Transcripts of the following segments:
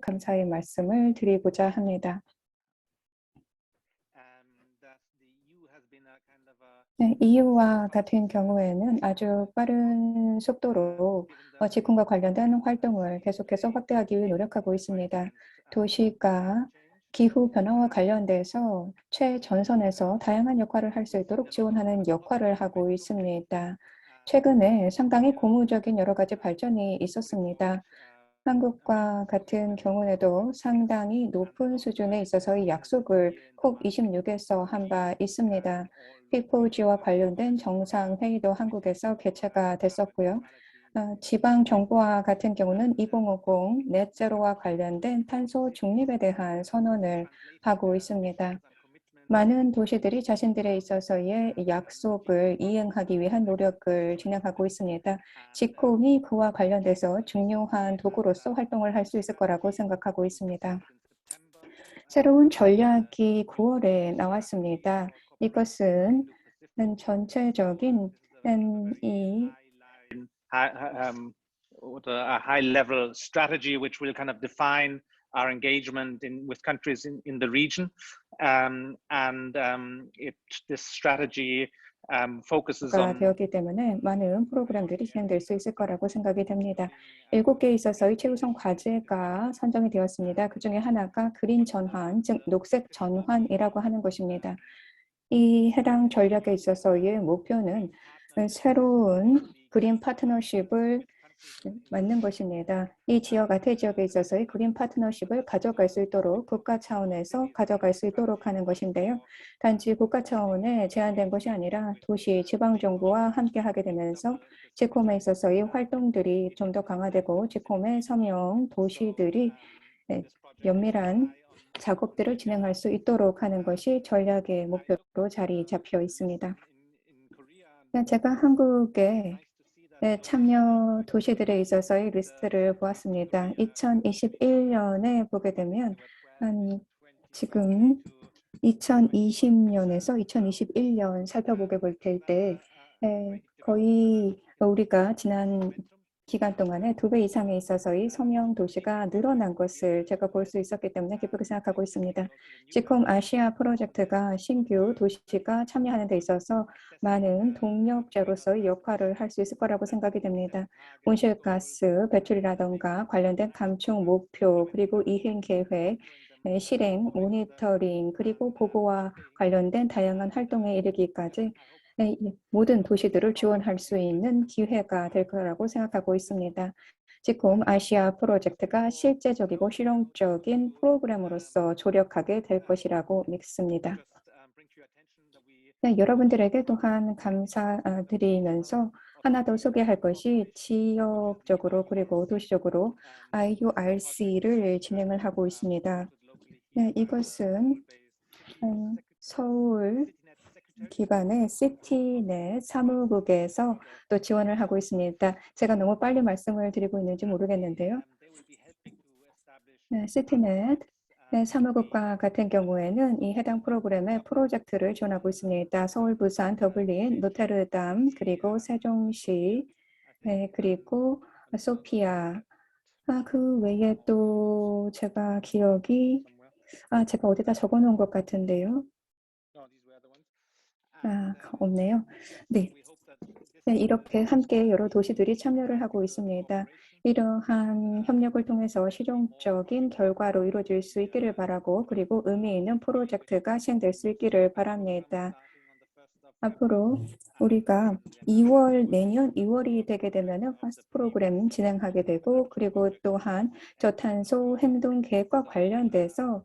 감사의 말씀을 드리고자 합니다. 네, EU와 같은 경우에는 아주 빠른 속도로 직군과 관련된 활동을 계속해서 확대하기 위해 노력하고 있습니다. 도시가 기후 변화와 관련돼서 최전선에서 다양한 역할을 할 수 있도록 지원하는 역할을 하고 있습니다. 최근에 상당히 고무적인 여러 가지 발전이 있었습니다. 한국과 같은 경우에도 상당히 높은 수준에 있어서의 약속을 콕26에서 한 바 있습니다. P4G와 관련된 정상회의도 한국에서 개최가 됐었고요. 지방 정부와 같은 경우는 2050 넷제로와 관련된 탄소 중립에 대한 선언을 하고 있습니다. 많은 도시들이 자신들에 있어서의 약속을 이행하기 위한 노력을 진행하고 있습니다. 지콤이 그와 관련돼서 중요한 도구로서 활동을 할 수 있을 거라고 생각하고 있습니다. 새로운 전략이 9월에 나왔습니다. 이것은 전체적인 이 a high-level strategy which will kind of define our engagement with countries in the region, this strategy focuses on 되었기 때문에 많은 프로그램들이 진행될 수 있을 거라고 생각이 됩니다. 7개에 있어서의 최우선 과제가 선정이 되었습니다. 그 중에 하나가 그린 전환, 즉 녹색 전환이라고 하는 것입니다. 이 해당 전략에 있어서의 목표는 새로운 그린 파트너십을 맞는 것입니다. 이 지역 아태 지역에 있어서의 그린 파트너십을 가져갈 수 있도록 국가 차원에서 가져갈 수 있도록 하는 것인데요. 단지 국가 차원에 제한된 것이 아니라 도시, 지방정부와 함께 하게 되면서 지콤에 있어서의 활동들이 좀 더 강화되고 지콤의 서명 도시들이 면밀한 작업들을 진행할 수 있도록 하는 것이 전략의 목표로 자리 잡혀 있습니다. 제가 한국의 참여 도시들에 있어서의 리스트를 보았습니다. 2021년에 보게 되면 지금 2020년에서 2021년 살펴보게 될 때 거의 우리가 지난 기간 동안에 2배 이상에 있어서의 서명 도시가 늘어난 것을 제가 볼 수 있었기 때문에 기쁘게 생각하고 있습니다. 지콤 아시아 프로젝트가 신규 도시가 참여하는 데 있어서 많은 동력자로서의 역할을 할 수 있을 거라고 생각이 됩니다. 온실가스 배출이라던가 관련된 감축 목표 그리고 이행 계획, 실행, 모니터링 그리고 보고와 관련된 다양한 활동에 이르기까지 모든 도시들을 지원할 수 있는 기회가 될 거라고 생각하고 있습니다. 지금 아시아 프로젝트가 실제적이고 실용적인 프로그램으로서 조력하게 될 것이라고 믿습니다. 여러분들에게 또한 감사드리면서 하나 더 소개할 것이 지역적으로 그리고 도시적으로 IURC를 진행을 하고 있습니다. 이것은 서울 기반의 시티넷 사무국에서 또 지원을 하고 있습니다. 제가 너무 빨리 말씀을 드리고 있는지 모르겠는데요. 시티넷 사무국과 같은 경우에는 이 해당 프로그램의 프로젝트를 지원하고 있습니다. 서울, 부산, 더블린, 노테르담, 그리고 세종시, 그리고 소피아. 그 외에 또 제가 기억이 제가 어디다 적어놓은 것 같은데요. 없네요. 네. 이렇게 함께 여러 도시들이 참여를 하고 있습니다. 이러한 협력을 통해서 실용적인 결과로 이루어질 수 있기를 바라고 그리고 의미 있는 프로젝트가 시행될 수 있기를 바랍니다. 앞으로 우리가 내년 2월이 되게 되면 파스트 프로그램 진행하게 되고 그리고 또한 저탄소 행동 계획과 관련돼서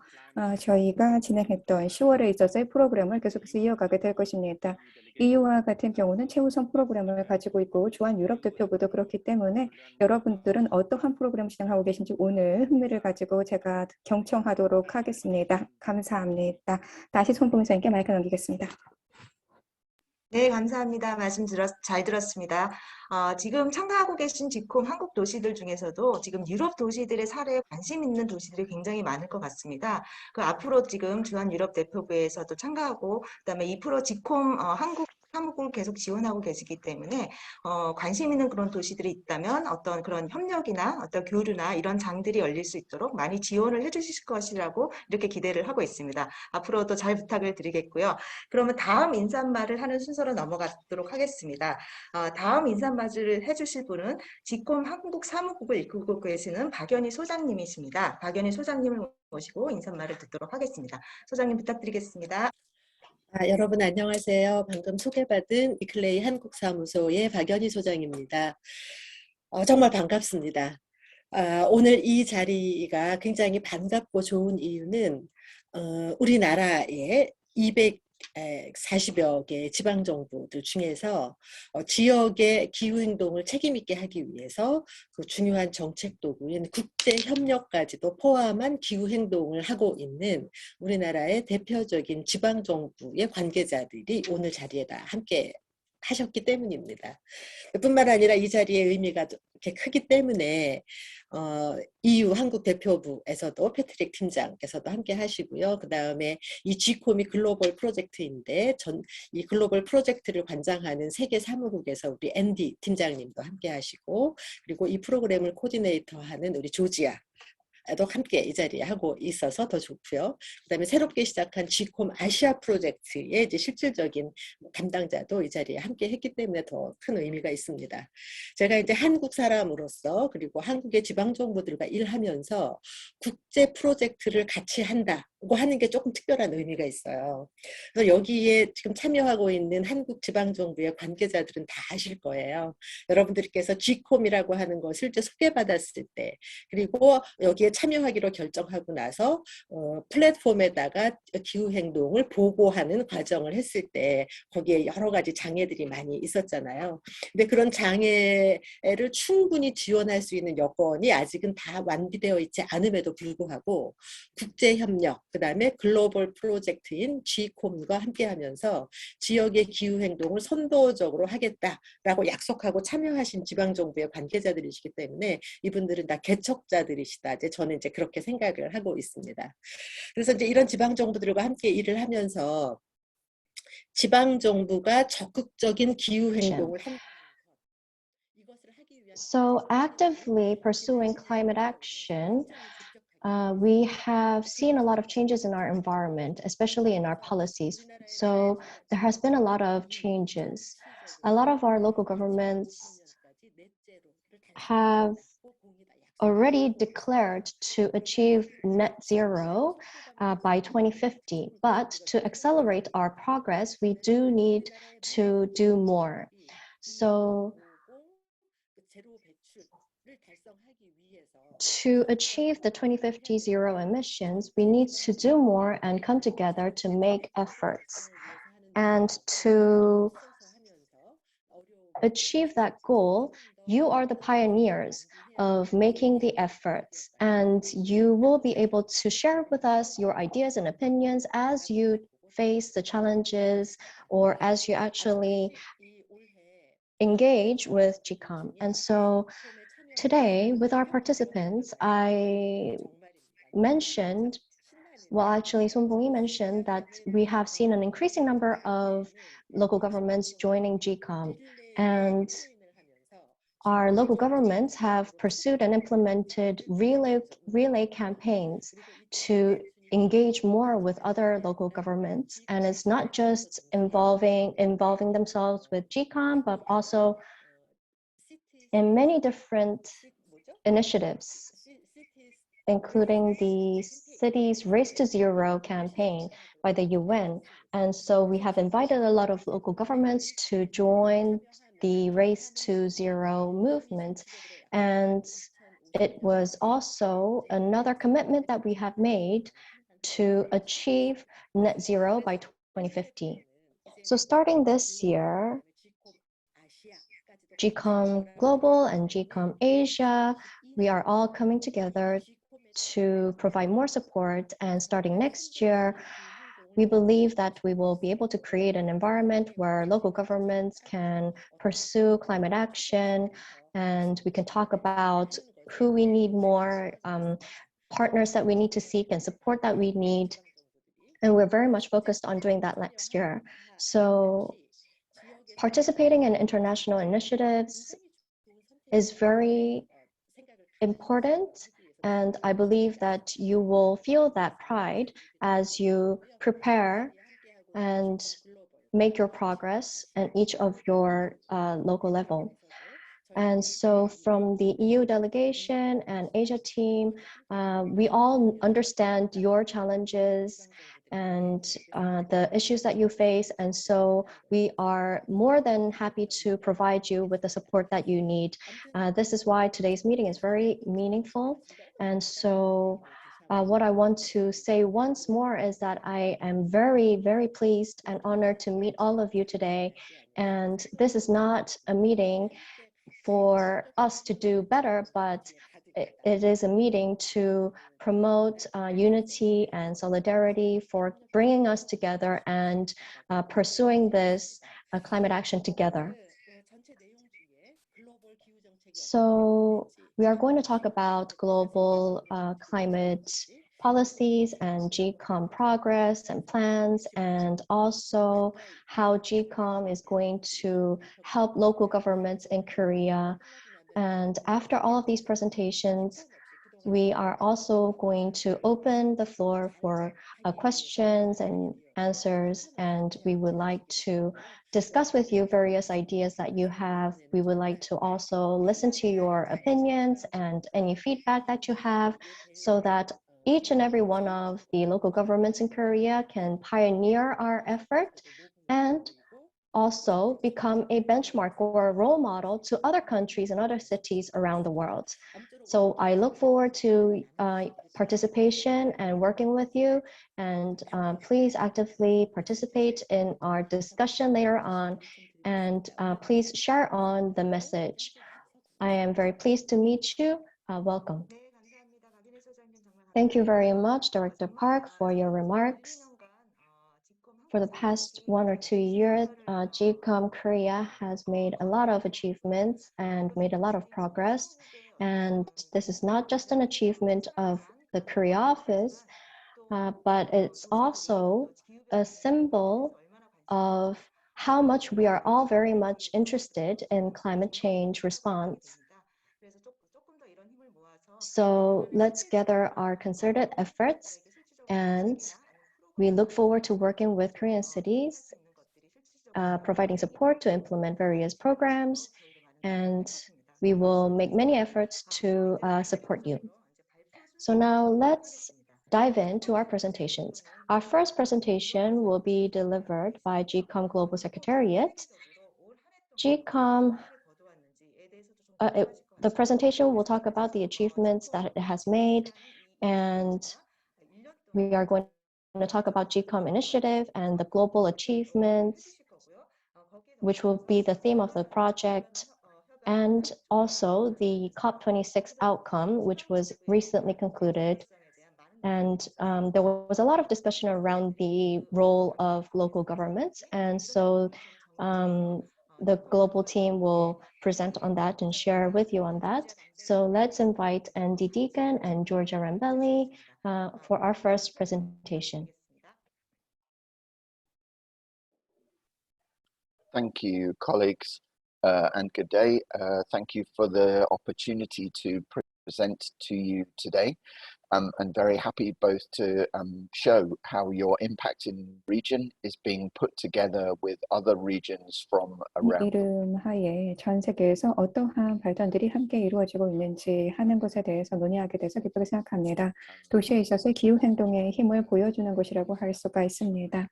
저희가 진행했던 10월에 있어서의 프로그램을 계속해서 이어가게 될 것입니다. EU와 같은 경우는 최우선 프로그램을 가지고 있고 주한 유럽 대표부도 그렇기 때문에 여러분들은 어떠한 프로그램 진행하고 계신지 오늘 흥미를 가지고 제가 경청하도록 하겠습니다. 감사합니다. 다시 손봉선님께 마이크 넘기겠습니다. 네, 감사합니다. 말씀 잘 들었습니다. 지금 참가하고 계신 지콤 한국 도시들 중에서도 지금 유럽 도시들의 사례에 관심 있는 도시들이 굉장히 많을 것 같습니다. 그 앞으로 지금 주한 유럽 대표부에서도 참가하고 그다음에 2% 지콤 한국 사무국을 계속 지원하고 계시기 때문에 관심 있는 그런 도시들이 있다면 어떤 그런 협력이나 어떤 교류나 이런 장들이 열릴 수 있도록 많이 지원을 해주실 것이라고 이렇게 기대를 하고 있습니다. 앞으로도 잘 부탁을 드리겠고요. 그러면 다음 인사말을 하는 순서로 넘어가도록 하겠습니다. 다음 인사말을 해주실 분은 지콤 한국 사무국을 이끌고 계시는 박연희 소장님이십니다. 박연희 소장님을 모시고 인사말을 듣도록 하겠습니다. 소장님 부탁드리겠습니다. 여러분 안녕하세요. 방금 소개받은 이클레이 한국사무소의 박연희 소장입니다. 정말 반갑습니다. 오늘 이 자리가 굉장히 반갑고 좋은 이유는 우리나라의 240여 개 지방정부들 중에서 지역의 기후행동을 책임있게 하기 위해서 그 중요한 정책 도구인 국제협력까지도 포함한 기후행동을 하고 있는 우리나라의 대표적인 지방정부의 관계자들이 오늘 자리에 다 함께 하셨기 때문입니다. 뿐만 아니라 이 자리의 의미가 이렇게 크기 때문에 EU 한국 대표부에서도 패트릭 팀장께서도 함께 하시고요. 그 다음에 이 G콤이 글로벌 프로젝트인데 이 글로벌 프로젝트를 관장하는 세계 사무국에서 우리 앤디 팀장님도 함께 하시고, 그리고 이 프로그램을 코디네이터하는 우리 조지아 도 함께 이 자리에 하고 있어서 더 좋고요. 그다음에 새롭게 시작한 G콤 아시아 프로젝트의 이제 실질적인 담당자도 이 자리에 함께 했기 때문에 더 큰 의미가 있습니다. 제가 이제 한국 사람으로서 그리고 한국의 지방 정부들과 일하면서 국제 프로젝트를 같이 한다고 하는 게 조금 특별한 의미가 있어요. 그래서 여기에 지금 참여하고 있는 한국 지방 정부의 관계자들은 다 아실 거예요. 여러분들께서 G콤이라고 하는 것을 이제 소개받았을 때, 그리고 여기에 참여하기로 결정하고 나서 플랫폼에다가 기후행동을 보고하는 과정을 했을 때 거기에 여러 가지 장애들이 많이 있었잖아요. 근데 그런 장애를 충분히 지원할 수 있는 여건이 아직은 다 완비되어 있지 않음에도 불구하고 국제협력, 그 다음에 글로벌 프로젝트인 G콤과 함께하면서 지역의 기후행동을 선도적으로 하겠다라고 약속하고 참여하신 지방정부의 관계자들이시기 때문에 이분들은 다 개척자들이시다. 저는 이제 그렇게 생각을 하고 있습니다. 그래서 이제 이런 지방 정부들과 함께 일을 하면서 지방 정부가 적극적인 기후 행동을 So actively pursuing climate action, we have seen a lot of changes in our environment, especially in our policies. So there has been a lot of changes. A lot of our local governments have already declared to achieve net zero by 2050. But to accelerate our progress, we do need to do more. So to achieve the 2050 zero emissions, we need to do more and come together to make efforts. And to achieve that goal, you are the pioneers of making the efforts, and you will be able to share with us your ideas and opinions as you face the challenges or as you actually engage with GCOM. And so today, with our participants, I mentioned, well, actually, Songbong mentioned that we have seen an increasing number of local governments joining GCOM, and our local governments have pursued and implemented relay campaigns to engage more with other local governments. And it's not just involving themselves with GCOM, but also in many different initiatives, including the city's Race to Zero campaign by the UN. And so we have invited a lot of local governments to join the Race to Zero movement. And it was also another commitment that we have made to achieve net zero by 2050. So starting this year, GCOM Global and GCOM Asia, we are all coming together to provide more support. And starting next year, we believe that we will be able to create an environment where local governments can pursue climate action, and we can talk about who we need more, partners that we need to seek, and support that we need. And we're very much focused on doing that next year. So participating in international initiatives is very important, and I believe that you will feel that pride as you prepare and make your progress in each of your local level. And so from the EU delegation and Asia team, we all understand your challenges and the issues that you face. And so we are more than happy to provide you with the support that you need. This is why today's meeting is very meaningful. And so what I want to say once more is that I am very, very pleased and honored to meet all of you today. And this is not a meeting for us to do better, but it is a meeting to promote unity and solidarity, for bringing us together and pursuing this climate action together. So we are going to talk about global climate policies and GCOM progress and plans, and also how GCOM is going to help local governments in Korea. And after all of these presentations, we are also going to open the floor for questions and answers, and we would like to discuss with you various ideas that you have. We would like to also listen to your opinions and any feedback that you have, so that each and every one of the local governments in Korea can pioneer our effort and also become a benchmark or a role model to other countries and other cities around the world. So I look forward to participation and working with you, and please actively participate in our discussion later on, and please share on the message. I am very pleased to meet you. Welcome. Thank you very much, Director Park, for your remarks. For the past 1 or 2 years, GCOM Korea has made a lot of achievements and made a lot of progress. And this is not just an achievement of the Korea office, but it's also a symbol of how much we are all very much interested in climate change response. So let's gather our concerted efforts, and we look forward to working with Korean cities, providing support to implement various programs, and we will make many efforts to support you. So now let's dive into our presentations. Our first presentation will be delivered by GCOM Global Secretariat. GCOM, the presentation will talk about the achievements that it has made, and we are going to talk about GCOM initiative and the global achievements, which will be the theme of the project, and also the COP26 outcome, which was recently concluded. And there was a lot of discussion around the role of local governments. And so the global team will present on that and share with you on that. So let's invite Andy Deacon and Georgia Rambelli for our first presentation. Thank you, colleagues, and good day. Thank you for the opportunity to present to you today. I'm very happy both to show how your impact in region is being put together with other regions from around. 이름 하에 전 세계에서 어떠한 발전들이 함께 이루어지고 있는지 하는 것에 대해서 논의하게 돼서 기쁘게 생각합니다. 도시에 있어서 기후행동의 힘을 보여주는 곳이라고 할 수가 있습니다.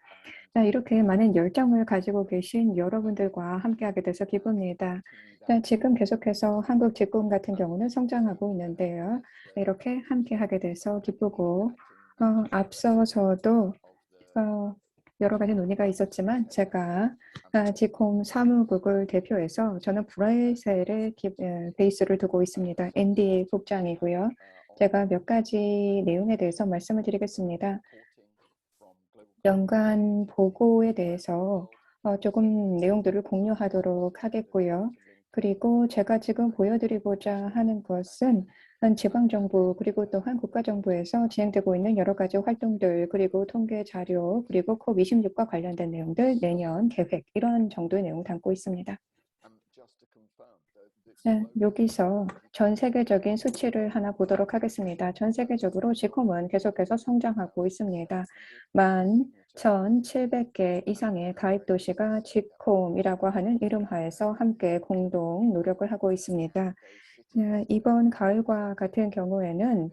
자, 이렇게 많은 열정을 가지고 계신 여러분들과 함께하게 돼서 기쁩니다. 자, 지금 계속해서 한국 GCOM 같은 경우는 성장하고 있는데요. 이렇게 함께하게 돼서 기쁘고 앞서서도 여러 가지 논의가 있었지만 제가 GCOM 사무국을 대표해서 저는 브뤼셀에 베이스를 두고 있습니다. NDA 국장이고요. 제가 몇 가지 내용에 대해서 말씀을 드리겠습니다. 연간 보고에 대해서 조금 내용들을 공유하도록 하겠고요. 그리고 제가 지금 보여드리고자 하는 것은 지방정부 그리고 또한 국가정부에서 진행되고 있는 여러 가지 활동들 그리고 통계 자료 그리고 COP26과 관련된 내용들 내년 계획 이런 정도의 내용 담고 있습니다. 네, 여기서 전 세계적인 수치를 하나 보도록 하겠습니다. 전 세계적으로 지콤은 계속해서 성장하고 있습니다. 11,700개 이상의 가입 도시가 지콤이라고 하는 이름하에서 함께 공동 노력을 하고 있습니다. 네, 이번 가을과 같은 경우에는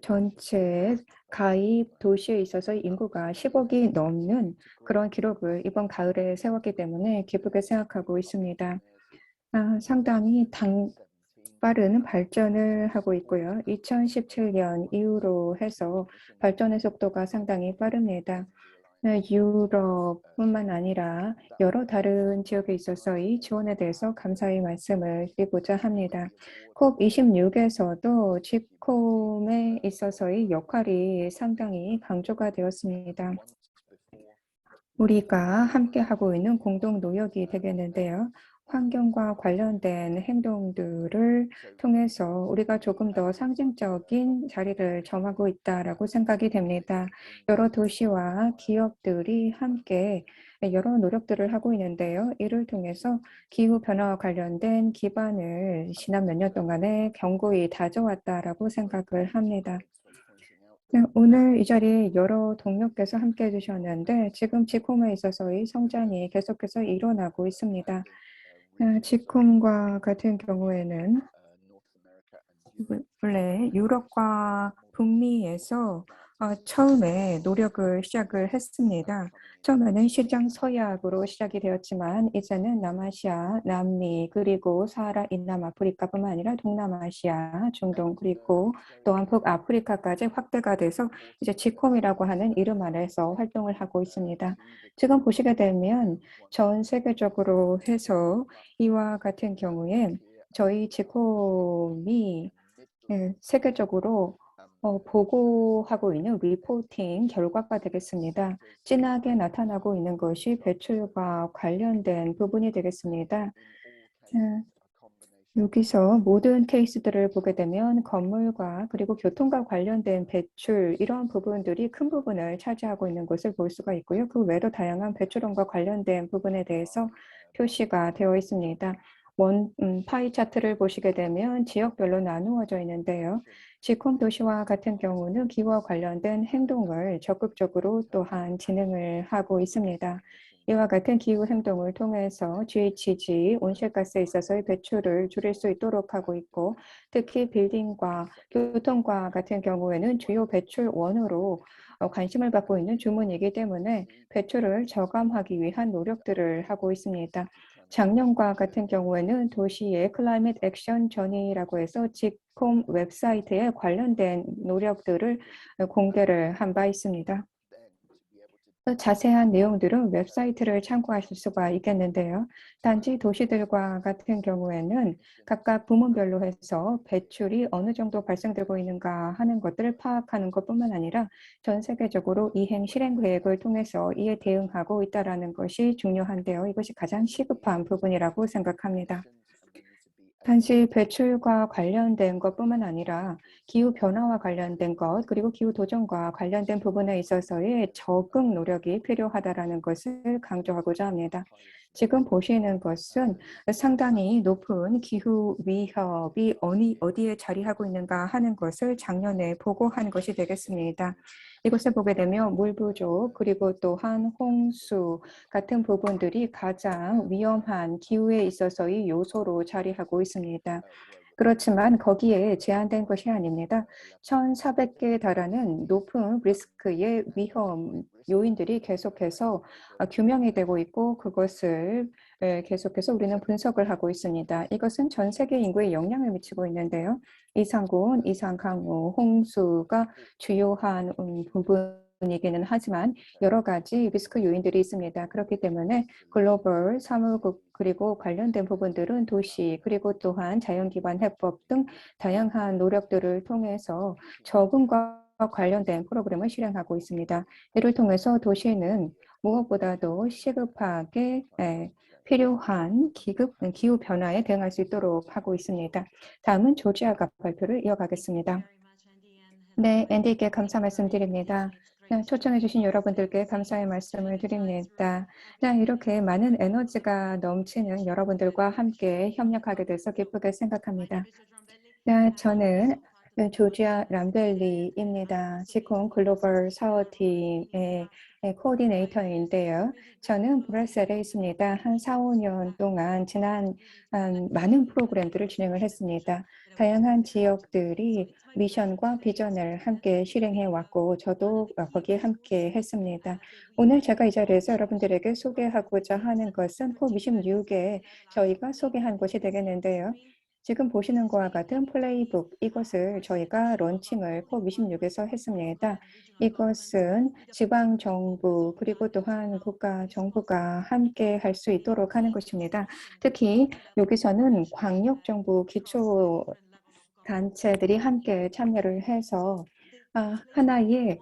전체 가입 도시에 있어서 인구가 10억이 넘는 그런 기록을 이번 가을에 세웠기 때문에 기쁘게 생각하고 있습니다. 상당히 빠른 발전을 하고 있고요. 2017년 이후로 해서 발전의 속도가 상당히 빠릅니다. 유럽뿐만 아니라 여러 다른 지역에 있어서 이 지원에 대해서 감사의 말씀을 드리고자 합니다. COP26에서도 지콤에 있어서의 역할이 상당히 강조가 되었습니다. 우리가 함께 하고 있는 공동 노력이 되겠는데요. 환경과 관련된 행동들을 통해서 우리가 조금 더 상징적인 자리를 점하고 있다라고 생각이 됩니다. 여러 도시와 기업들이 함께 여러 노력들을 하고 있는데요. 이를 통해서 기후변화와 관련된 기반을 지난 몇 년 동안에 견고히 다져왔다라고 생각을 합니다. 네, 오늘 이 자리에 여러 동료께서 함께 해주셨는데 지금 지콤에 있어서의 성장이 계속해서 일어나고 있습니다. 지콤과 같은 경우에는 원래 유럽과 북미에서 처음에 노력을 시작을 했습니다. 처음에는 시장 서약으로 시작이 되었지만 이제는 남아시아, 남미 그리고 사하라 인남아프리카뿐만 아니라 동남아시아, 중동 그리고 또한 북아프리카까지 확대가 돼서 이제 지콤이라고 하는 이름 아래서 활동을 하고 있습니다. 지금 보시게 되면 전 세계적으로 해서 이와 같은 경우에 저희 지콤이 세계적으로 보고하고 있는 리포팅 결과가 되겠습니다. 진하게 나타나고 있는 것이 배출과 관련된 부분이 되겠습니다. 여기서 모든 케이스들을 보게 되면 건물과 그리고 교통과 관련된 배출 이런 부분들이 큰 부분을 차지하고 있는 것을 볼 수가 있고요. 그 외로 다양한 배출원과 관련된 부분에 대해서 표시가 되어 있습니다. 파이 차트를 보시게 되면 지역별로 나누어져 있는데요. 지콤 도시와 같은 경우는 기후와 관련된 행동을 적극적으로 또한 진행을 하고 있습니다. 이와 같은 기후 행동을 통해서 GHG 온실가스에 있어서의 배출을 줄일 수 있도록 하고 있고 특히 빌딩과 교통과 같은 경우에는 주요 배출원으로 관심을 받고 있는 주문이기 때문에 배출을 저감하기 위한 노력들을 하고 있습니다. 작년과 같은 경우에는 도시의 클라이밋 액션 저니라고 해서 지콤 웹사이트에 관련된 노력들을 공개를 한 바 있습니다. 자세한 내용들은 웹사이트를 참고하실 수가 있겠는데요. 단지 도시들과 같은 경우에는 각각 부문별로 해서 배출이 어느 정도 발생되고 있는가 하는 것들을 파악하는 것뿐만 아니라 전 세계적으로 이행 실행 계획을 통해서 이에 대응하고 있다는 것이 중요한데요. 이것이 가장 시급한 부분이라고 생각합니다. 단지 배출과 관련된 것뿐만 아니라 기후변화와 관련된 것 그리고 기후도전과 관련된 부분에 있어서의 적응 노력이 필요하다는 것을 강조하고자 합니다. 지금 보시는 것은 상당히 높은 기후 위협이 어디에 자리하고 있는가 하는 것을 작년에 보고한 것이 되겠습니다. 이것을 보게 되면 물 부족 그리고 또한 홍수 같은 부분들이 가장 위험한 기후에 있어서의 요소로 자리하고 있습니다. 그렇지만 거기에 제한된 것이 아닙니다. 1,400개에 달하는 높은 리스크의 위험 요인들이 계속해서 규명이 되고 있고 그것을 계속해서 우리는 분석을 하고 있습니다. 이것은 전 세계 인구에 영향을 미치고 있는데요. 이상고온, 이상강우, 홍수가 주요한 부분이기는 하지만 여러 가지 리스크 요인들이 있습니다. 그렇기 때문에 글로벌 사무국 그리고 관련된 부분들은 도시 그리고 또한 자연기반 해법 등 다양한 노력들을 통해서 적응과 관련된 프로그램을 실행하고 있습니다. 이를 통해서 도시는 무엇보다도 시급하게 필요한 기후 변화에 대응할 수 있도록 하고 있습니다. 다음은 조지아가 발표를 이어가겠습니다. 네, 앤디께 감사 말씀드립니다. 네, 초청해주신 여러분들께 감사의 말씀을 드립니다. 네, 이렇게 많은 에너지가 넘치는 여러분들과 함께 협력하게 돼서 기쁘게 생각합니다. 네, 저는 조지아 람벨리입니다. 지콩 글로벌 사업팀의 코디네이터인데요. 저는 브뤼셀에 있습니다. 한 4, 5년 동안 지난 많은 프로그램들을 진행을 했습니다. 다양한 지역들이 미션과 비전을 함께 실행해 왔고 저도 거기에 함께 했습니다. 오늘 제가 이 자리에서 여러분들에게 소개하고자 하는 것은 COP26에 저희가 소개한 것이 되겠는데요. 지금 보시는 것과 같은 플레이북, 이것을 저희가 론칭을 COP26에서 했습니다. 이것은 지방정부 그리고 또한 국가정부가 함께 할 수 있도록 하는 것입니다. 특히 여기서는 광역정부 기초 단체들이 함께 참여를 해서 하나의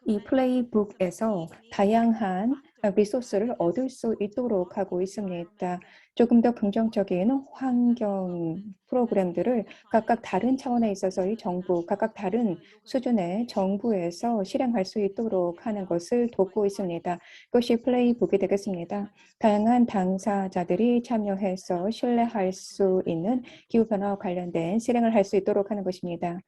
이 플레이북에서 다양한 리소스를 얻을 수 있도록 하고 있습니다. 조금 더 긍정적인 환경 프로그램들을 각각 다른 차원에 있어서의 정부, 각각 다른 수준의 정부에서 실행할 수 있도록 하는 것을 돕고 있습니다. 그것이 플레이북이 되겠습니다. 다양한 당사자들이 참여해서 신뢰할 수 있는 기후변화와 관련된 실행을 할 수 있도록 하는 것입니다.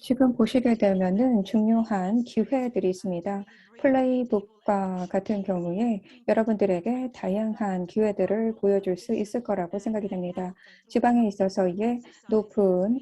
지금 보시게 되면은 중요한 기회들이 있습니다. 플레이북과 같은 경우에 여러분들에게 다양한 기회들을 보여줄 수 있을 거라고 생각이 됩니다. 지방에 있어서의 높은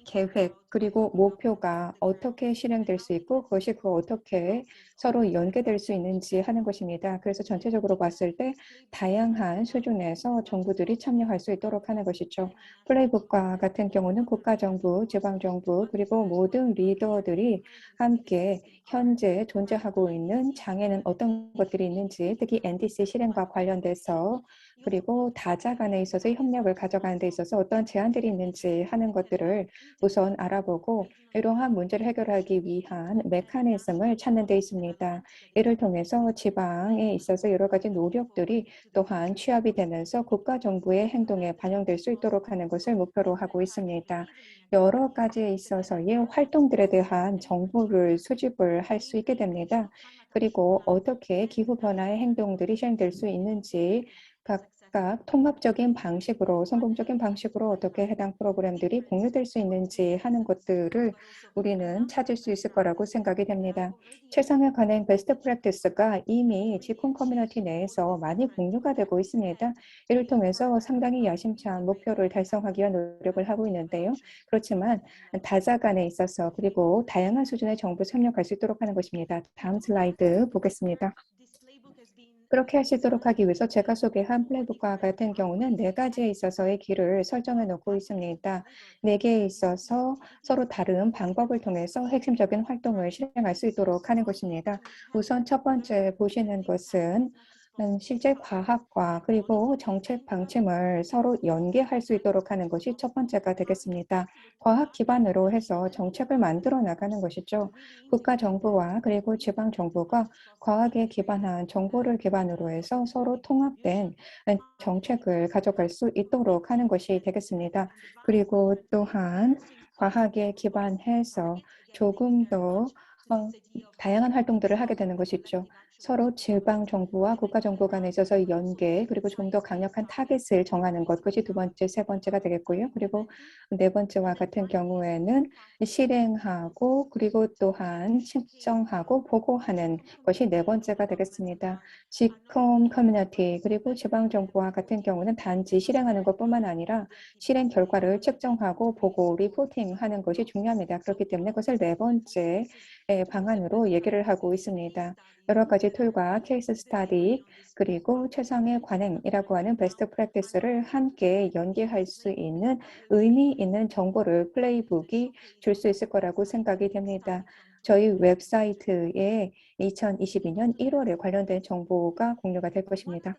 계획 그리고 목표가 어떻게 실행될 수 있고 그것이 어떻게 서로 연계될 수 있는지 하는 것입니다. 그래서 전체적으로 봤을 때 다양한 수준에서 정부들이 참여할 수 있도록 하는 것이죠. 플레이북과 같은 경우는 국가정부, 지방정부 그리고 모든 리더들이 함께 현재 존재하고 있는 장애는 어떤 것들이 있는지 특히 NDC 실행과 관련돼서 그리고 다자 간에 있어서 협력을 가져가는 데 있어서 어떤 제한들이 있는지 하는 것들을 우선 알아보고 이러한 문제를 해결하기 위한 메커니즘을 찾는 데 있습니다. 이를 통해서 지방에 있어서 여러 가지 노력들이 또한 취합이 되면서 국가정부의 행동에 반영될 수 있도록 하는 것을 목표로 하고 있습니다. 여러 가지에 있어서의 활동들에 대한 정보를 수집을 할 수 있게 됩니다. 그리고 어떻게 기후변화의 행동들이 실행될 수 있는지 각각 통합적인 방식으로 성공적인 방식으로 어떻게 해당 프로그램들이 공유될 수 있는지 하는 것들을 우리는 찾을 수 있을 거라고 생각이 됩니다. 최상의 관행 베스트 프랙티스가 이미 지콘 커뮤니티 내에서 많이 공유가 되고 있습니다. 이를 통해서 상당히 야심찬 목표를 달성하기 위한 노력을 하고 있는데요. 그렇지만 다자 간에 있어서 그리고 다양한 수준의 정부 협력할 수 있도록 하는 것입니다. 다음 슬라이드 보겠습니다. 그렇게 할 수 있도록 하기 위해서 제가 소개한 플레이북과 같은 경우는 4가지에 있어서의 길을 설정해 놓고 있습니다. 4개에 있어서 서로 다른 방법을 통해서 핵심적인 활동을 실행할 수 있도록 하는 것입니다. 우선 첫 번째 보시는 것은 실제 과학과 그리고 정책 방침을 서로 연계할 수 있도록 하는 것이 첫 번째가 되겠습니다. 과학 기반으로 해서 정책을 만들어 나가는 것이죠. 국가 정부와 그리고 지방 정부가 과학에 기반한 정보를 기반으로 해서 서로 통합된 정책을 가져갈 수 있도록 하는 것이 되겠습니다. 그리고 또한 과학에 기반해서 조금 더 다양한 활동들을 하게 되는 것이죠. 서로 지방 정부와 국가 정부 간에 있어서 연계 그리고 좀 더 강력한 타겟을 정하는 것 그것이 두 번째, 세 번째가 되겠고요. 그리고 네 번째와 같은 경우에는 실행하고 그리고 또한 측정하고 보고하는 것이 네 번째가 되겠습니다. 지콤 커뮤니티 그리고 지방 정부와 같은 경우는 단지 실행하는 것뿐만 아니라 실행 결과를 측정하고 보고 리포팅하는 것이 중요합니다. 그렇기 때문에 그것을 네 번째 방안으로 얘기를 하고 있습니다. 여러 가지 툴과 케이스 스타디 그리고 최상의 관행이라고 하는 베스트 프랙티스를 함께 연계할 수 있는 의미 있는 정보를 플레이북이 줄 수 있을 거라고 생각이 됩니다. 저희 웹사이트에 2022년 1월에 관련된 정보가 공유가 될 것입니다.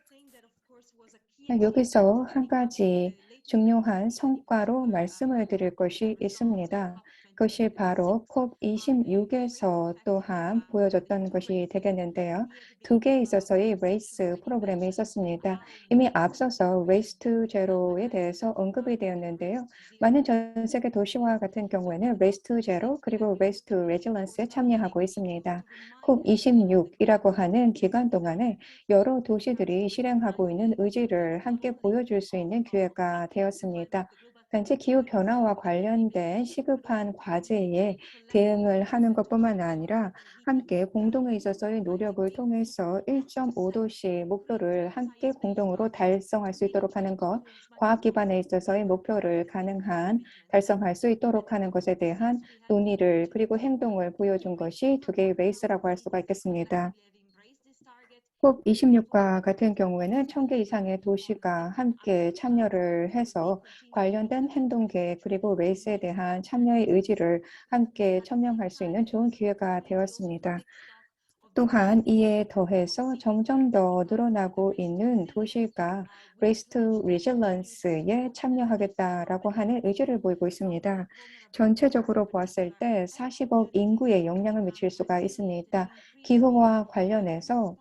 여기서 한 가지 중요한 성과로 말씀을 드릴 것이 있습니다. 그것이 바로 COP26에서 또한 보여줬던 것이 되겠는데요. 두 개에 있어서의 레이스 프로그램이 있었습니다. 이미 앞서서 레이스 투 제로에 대해서 언급이 되었는데요. 많은 전 세계 도시와 같은 경우에는 레이스 투 제로 그리고 레이스 투 레질런스에 참여하고 있습니다. COP26이라고 하는 기간 동안에 여러 도시들이 실행하고 있는 의지를 함께 보여줄 수 있는 기회가 되었습니다. 단체 기후 변화와 관련된 시급한 과제에 대응을 하는 것뿐만 아니라 함께 공동에 있어서의 노력을 통해서 1.5도씨 목표를 함께 공동으로 달성할 수 있도록 하는 것, 과학 기반에 있어서의 목표를 가능한 달성할 수 있도록 하는 것에 대한 논의를 그리고 행동을 보여준 것이 두 개의 레이스라고 할 수가 있겠습니다. COP26과 같은 경우에는 1000개 이상의 도시가 함께 참여를 해서 관련된 행동 계획 그리고 레이스에 대한 참여의 의지를 함께 천명할 수 있는 좋은 기회가 되었습니다. 또한 이에 더해서 점점 더 늘어나고 있는 도시가 Race to Resilience에 참여하겠다라고 하는 의지를 보이고 있습니다. 전체적으로 보았을 때 40억 인구에 영향을 미칠 수가 있습니다. 기후와 관련해서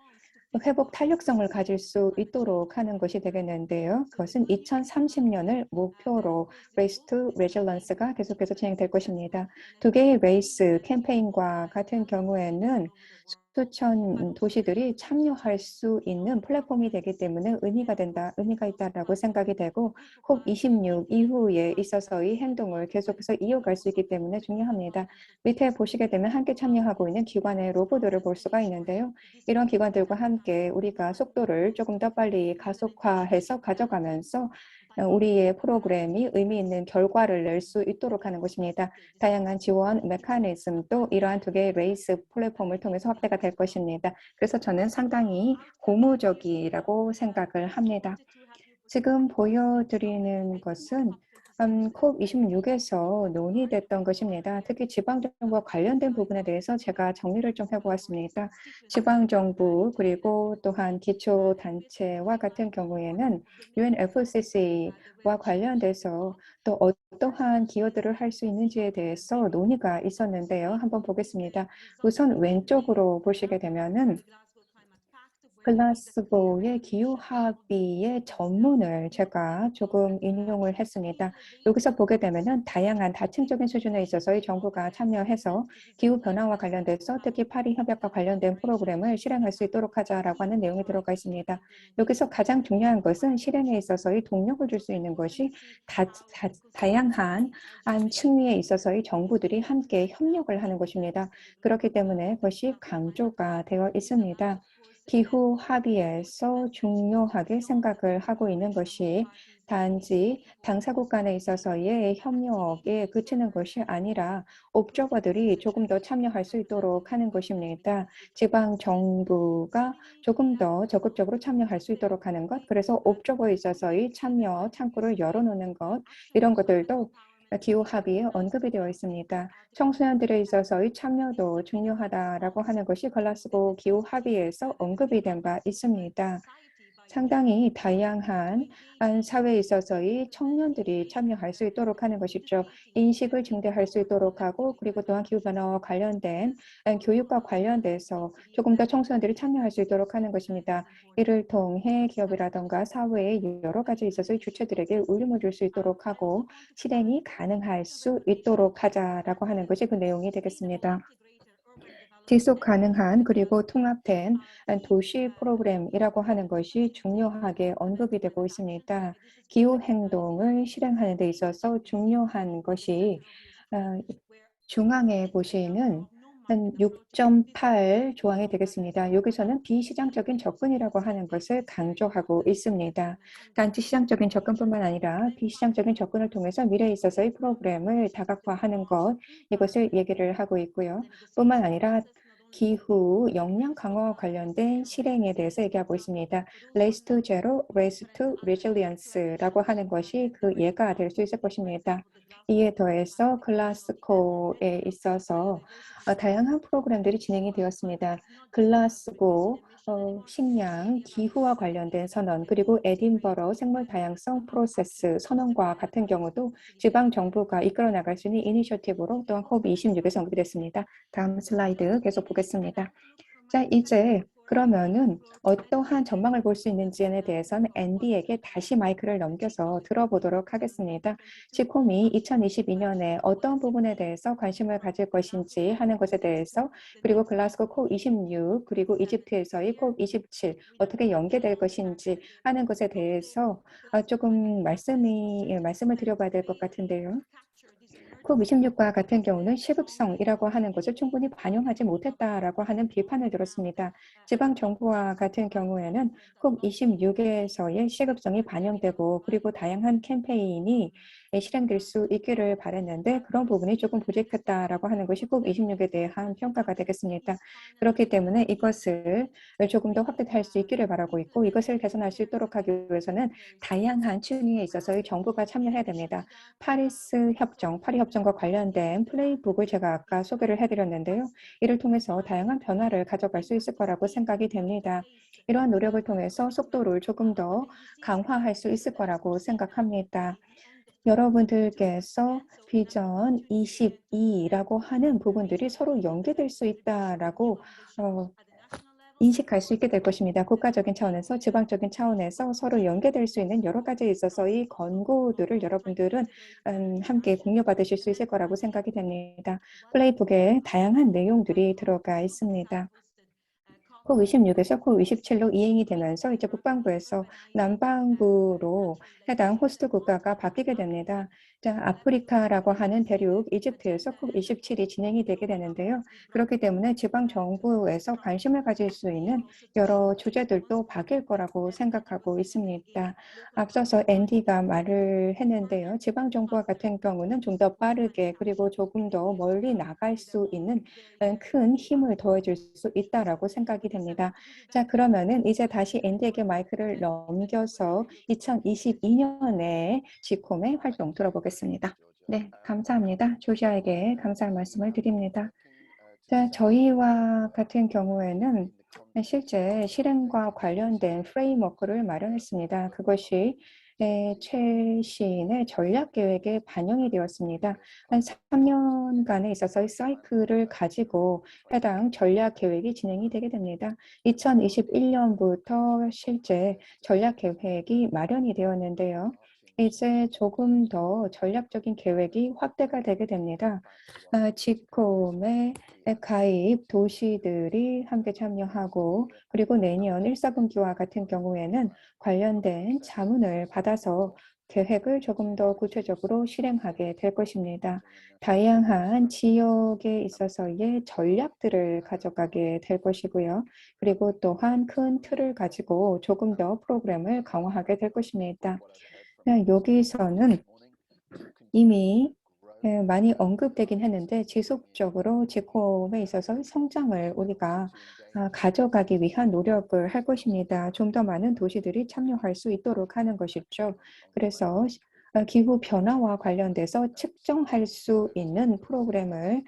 회복 탄력성을 가질 수 있도록 하는 것이 되겠는데요. 그것은 2030년을 목표로 Race to Resilience가 계속해서 진행될 것입니다. 두 개의 레이스 캠페인과 같은 경우에는 수천 도시들이 참여할 수 있는 플랫폼이 되기 때문에 의미가 있다라고 생각이 되고 COP26 이후에 있어서의 행동을 계속해서 이어갈 수 있기 때문에 중요합니다. 밑에 보시게 되면 함께 참여하고 있는 기관의 로고들을 볼 수가 있는데요. 이런 기관들과 함께 우리가 속도를 조금 더 빨리 가속화해서 가져가면서 우리의 프로그램이 의미 있는 결과를 낼 수 있도록 하는 것입니다. 다양한 지원 메커니즘도 이러한 두 개의 레이스 플랫폼을 통해서 확대가 될 것입니다. 그래서 저는 상당히 고무적이라고 생각을 합니다. 지금 보여드리는 것은 COP26에서 논의됐던 것입니다. 특히 지방정부와 관련된 부분에 대해서 제가 정리를 좀 해보았습니다. 지방정부 그리고 또한 기초단체와 같은 경우에는 UNFCCC와 관련돼서 또 어떠한 기여들을 할 수 있는지에 대해서 논의가 있었는데요. 한번 보겠습니다. 우선 왼쪽으로 보시게 되면은 글라스고의 기후합의의 전문을 제가 조금 인용을 했습니다. 여기서 보게 되면은 다양한 다층적인 수준에 있어서의 정부가 참여해서 기후변화와 관련돼서 특히 파리 협약과 관련된 프로그램을 실행할 수 있도록 하자라고 하는 내용이 들어가 있습니다. 여기서 가장 중요한 것은 실행에 있어서의 동력을 줄 수 있는 것이 다양한 층위에 있어서의 정부들이 함께 협력을 하는 것입니다. 그렇기 때문에 그것이 강조가 되어 있습니다. 기후 합의에서 중요하게 생각을 하고 있는 것이 단지 당사국 간에 있어서의 협력에 그치는 것이 아니라 옵저버들이 조금 더 참여할 수 있도록 하는 것입니다. 지방 정부가 조금 더 적극적으로 참여할 수 있도록 하는 것, 그래서 옵저버에 있어서의 참여 창구를 열어놓는 것, 이런 것들도 기후 합의에 언급이 되어 있습니다. 청소년들에 있어서의 참여도 중요하다라고 하는 것이 글라스고 기후 합의에서 언급이 된 바 있습니다. 상당히 다양한 사회에 있어서의 청년들이 참여할 수 있도록 하는 것이죠. 인식을 증대할 수 있도록 하고 그리고 또한 기후변화와 관련된 교육과 관련돼서 조금 더 청소년들이 참여할 수 있도록 하는 것입니다. 이를 통해 기업이라던가 사회의 여러 가지 있어서의 주체들에게 울림을 줄 수 있도록 하고 실행이 가능할 수 있도록 하자라고 하는 것이 그 내용이 되겠습니다. 지속 가능한 그리고 통합된 도시 프로그램이라고 하는 것이 중요하게 언급이 되고 있습니다. 기후 행동을 실행하는 데 있어서 중요한 것이 중앙에 보시는 한 6.8 조항이 되겠습니다. 여기서는 비시장적인 접근이라고 하는 것을 강조하고 있습니다. 단지 시장적인 접근뿐만 아니라 비시장적인 접근을 통해서 미래에 있어서의 프로그램을 다각화하는 것, 이것을 얘기를 하고 있고요. 뿐만 아니라 기후 역량 강화와 관련된 실행에 대해서 얘기하고 있습니다. Race to Zero, Race to Resilience라고 하는 것이 그 예가 될 수 있을 것입니다. 이에 더해서 글라스고에 있어서 다양한 프로그램들이 진행이 되었습니다. 글라스고 식량, 기후와 관련된 선언, 그리고 에딘버러 생물 다양성 프로세스 선언과 같은 경우도 지방 정부가 이끌어 나갈 수 있는 이니셔티브로 또한 COP26에 언급됐습니다. 다음 슬라이드 계속 보겠습니다. 자, 이제 그러면은 어떠한 전망을 볼 수 있는지에 대해서는 앤디에게 다시 마이크를 넘겨서 들어보도록 하겠습니다. 지콤이 2022년에 어떤 부분에 대해서 관심을 가질 것인지 하는 것에 대해서, 그리고 글라스고 COP26 그리고 이집트에서의 COP27 어떻게 연계될 것인지 하는 것에 대해서 조금 말씀을 드려봐야 될 것 같은데요. COP26과 같은 경우는 시급성이라고 하는 것을 충분히 반영하지 못했다라고 하는 비판을 들었습니다. 지방 정부와 같은 경우에는 COP26에서의 시급성이 반영되고 그리고 다양한 캠페인이 실행될 수 있기를 바랬는데 그런 부분이 조금 부족했다라고 하는 것이 COP26에 대한 평가가 되겠습니다. 그렇기 때문에 이것을 조금 더 확대할 수 있기를 바라고 있고, 이것을 개선할 수 있도록 하기 위해서는 다양한 층위에 있어서 정부가 참여해야 됩니다. 파리스 협정, 파리 협정과 관련된 플레이북을 제가 아까 소개를 해드렸는데요. 이를 통해서 다양한 변화를 가져갈 수 있을 거라고 생각이 됩니다. 이러한 노력을 통해서 속도를 조금 더 강화할 수 있을 거라고 생각합니다. 여러분들께서 비전 22라고 하는 부분들이 서로 연계될 수 있다라고 인식할 수 있게 될 것입니다. 국가적인 차원에서 지방적인 차원에서 서로 연계될 수 있는 여러 가지에 있어서의 권고들을 여러분들은 함께 공유받으실 수 있을 거라고 생각이 됩니다. 플레이북에 다양한 내용들이 들어가 있습니다. COP26에서 COP27로 이행이 되면서 이제 북반구에서 남반구로 해당 호스트 국가가 바뀌게 됩니다. 자, 아프리카라고 하는 대륙 이집트에서 COP27이 진행이 되게 되는데요. 그렇기 때문에 지방 정부에서 관심을 가질 수 있는 여러 주제들도 바뀔 거라고 생각하고 있습니다. 앞서서 앤디가 말을 했는데요. 지방 정부와 같은 경우는 좀 더 빠르게 그리고 조금 더 멀리 나갈 수 있는 큰 힘을 더해줄 수 있다라고 생각이 됩니다. 자, 그러면은 이제 다시 앤디에게 마이크를 넘겨서 2022년에 지콤의 활동 들어보겠습니다. 네, 감사합니다. 조지아에게 감사의 말씀을 드립니다. 자, 저희와 같은 경우에는 실제 실행과 관련된 프레임워크를 마련했습니다. 그것이 최신의 전략 계획에 반영이 되었습니다. 한 3년간에 있어서의 사이클을 가지고 해당 전략 계획이 진행이 되게 됩니다. 2021년부터 실제 전략 계획이 마련이 되었는데요. 이제 조금 더 전략적인 계획이 확대가 되게 됩니다. 지콤의 가입 도시들이 함께 참여하고, 그리고 내년 1사분기와 같은 경우에는 관련된 자문을 받아서 계획을 조금 더 구체적으로 실행하게 될 것입니다. 다양한 지역에 있어서의 전략들을 가져가게 될 것이고요. 그리고 또한 큰 틀을 가지고 조금 더 프로그램을 강화하게 될 것입니다. 여기서는 이미 많이 언급되긴 했는데 지속적으로 지콤에 있어서 성장을 우리가 가져가기 위한 노력을 할 것입니다. 좀 더 많은 도시들이 참여할 수 있도록 하는 것이죠. 그래서 기후 변화와 관련돼서 측정할 수 있는 프로그램을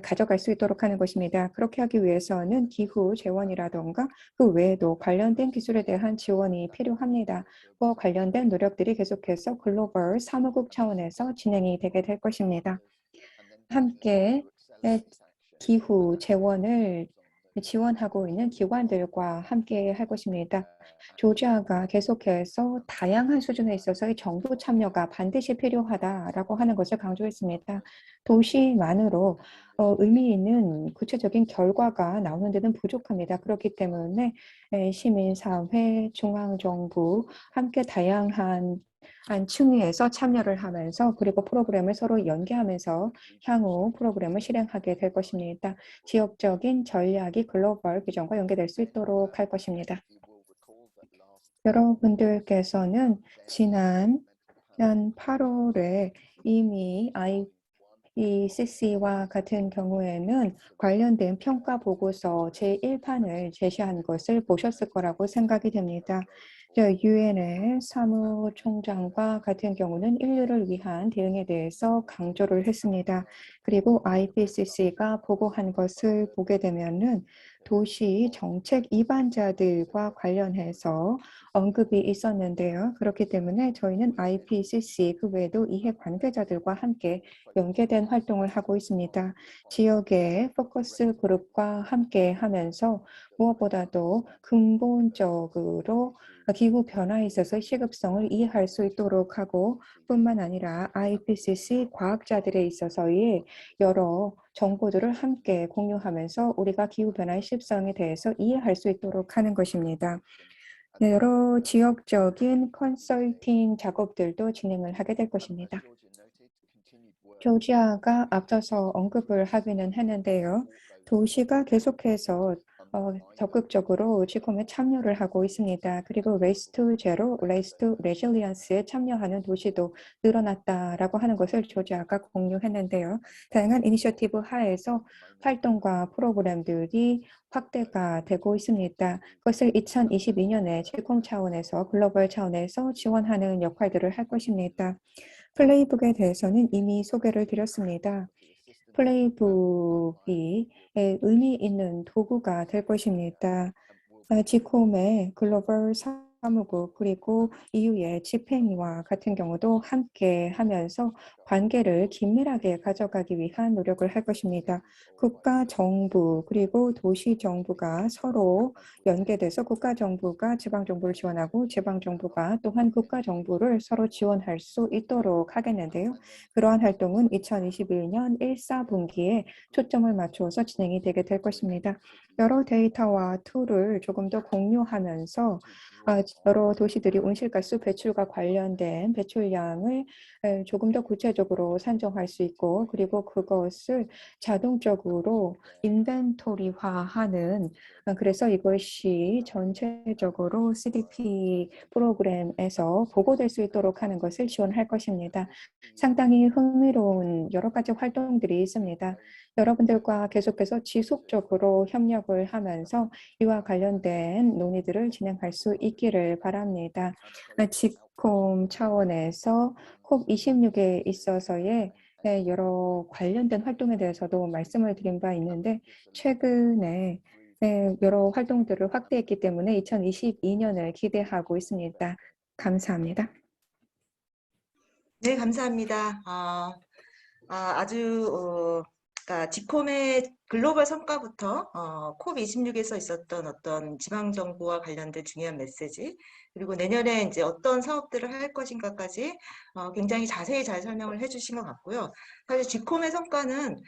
가져갈 수 있도록 하는 것입니다. 그렇게 하기 위해서는 기후 재원이라던가 그 외에도 관련된 기술에 대한 지원이 필요합니다. 그와 관련된 노력들이 계속해서 글로벌 사무국 차원에서 진행이 되게 될 것입니다. 함께 기후 재원을 지원하고 있는 기관들과 함께 할 것입니다. 조지아가 계속해서 다양한 수준에 있어서의 정부 참여가 반드시 필요하다라고 하는 것을 강조했습니다. 도시만으로 의미 있는 구체적인 결과가 나오는 데는 부족합니다. 그렇기 때문에 시민사회, 중앙정부 함께 다양한 층위에서 참여를 하면서, 그리고 프로그램을 서로 연계하면서 향후 프로그램을 실행하게 될 것입니다. 지역적인 전략이 글로벌 비전과 연계될 수 있도록 할 것입니다. 여러분들께서는 지난 8월에 이미 IPCC와 같은 경우에는 관련된 평가 보고서 제1판을 제시한 것을 보셨을 거라고 생각이 됩니다. 유엔의 사무총장과 같은 경우는 인류를 위한 대응에 대해서 강조를 했습니다. 그리고 IPCC가 보고한 것을 보게 되면은 도시 정책 입안자들과 관련해서 언급이 있었는데요. 그렇기 때문에 저희는 IPCC 그 외에도 이해 관계자들과 함께 연계된 활동을 하고 있습니다. 지역의 포커스 그룹과 함께 하면서 무엇보다도 근본적으로 기후 변화에 있어서 시급성을 이해할 수 있도록 하고 뿐만 아니라 IPCC 과학자들에 있어서의 여러 정보들을 함께 공유하면서 우리가 기후 변화의 시급성에 대해서 이해할 수 있도록 하는 것입니다. 네, 여러 지역적인 컨설팅 작업들도 진행을 하게 될 것입니다. 조지아가 앞서서 언급을 하기는 했는데요. 도시가 계속해서 적극적으로 지콤에 참여를 하고 있습니다. 그리고 Race to Zero, Race to Resilience에 참여하는 도시도 늘어났다라고 하는 것을 조지아가 공유했는데요. 다양한 이니셔티브 하에서 활동과 프로그램들이 확대가 되고 있습니다. 그것을 2022년에 지콤 차원에서 글로벌 차원에서 지원하는 역할들을 할 것입니다. 플레이북에 대해서는 이미 소개를 드렸습니다. 플레이북이 의미 있는 도구가 될 것입니다. 지콤의 글로벌 사무국 그리고 EU의 집행위와 같은 경우도 함께 하면서 관계를 긴밀하게 가져가기 위한 노력을 할 것입니다. 국가 정부 그리고 도시 정부가 서로 연계돼서 국가 정부가 지방 정부를 지원하고 지방 정부가 또한 국가 정부를 서로 지원할 수 있도록 하겠는데요. 그러한 활동은 2021년 1, 4분기에 초점을 맞추어서 진행이 되게 될 것입니다. 여러 데이터와 툴을 조금 더 공유하면서 여러 도시들이 온실가스 배출과 관련된 배출량을 조금 더 구체적으로 산정할 수 있고 그리고 그것을 자동적으로 인벤토리화하는 그래서 이것이 전체적으로 CDP 프로그램에서 보고될 수 있도록 하는 것을 지원할 것입니다. 상당히 흥미로운 여러 가지 활동들이 있습니다. 여러분들과 계속해서 지속적으로 협력을 하면서 이와 관련된 논의들을 진행할 수 있기를 바랍니다. 지콤 차원에서 COP26에 있어서의 여러 관련된 활동에 대해서도 말씀을 드린 바 있는데 최근에 여러 활동들을 확대했기 때문에 2022년을 기대하고 있습니다. 감사합니다. 네, 감사합니다. 아주 그러니까 지콤의 글로벌 성과부터 콥26에서 있었던 어떤 지방 정부와 관련된 중요한 메시지 그리고 내년에 이제 어떤 사업들을 할 것인가까지 굉장히 자세히 잘 설명을 해주신 것 같고요. 사실 지콤의 성과는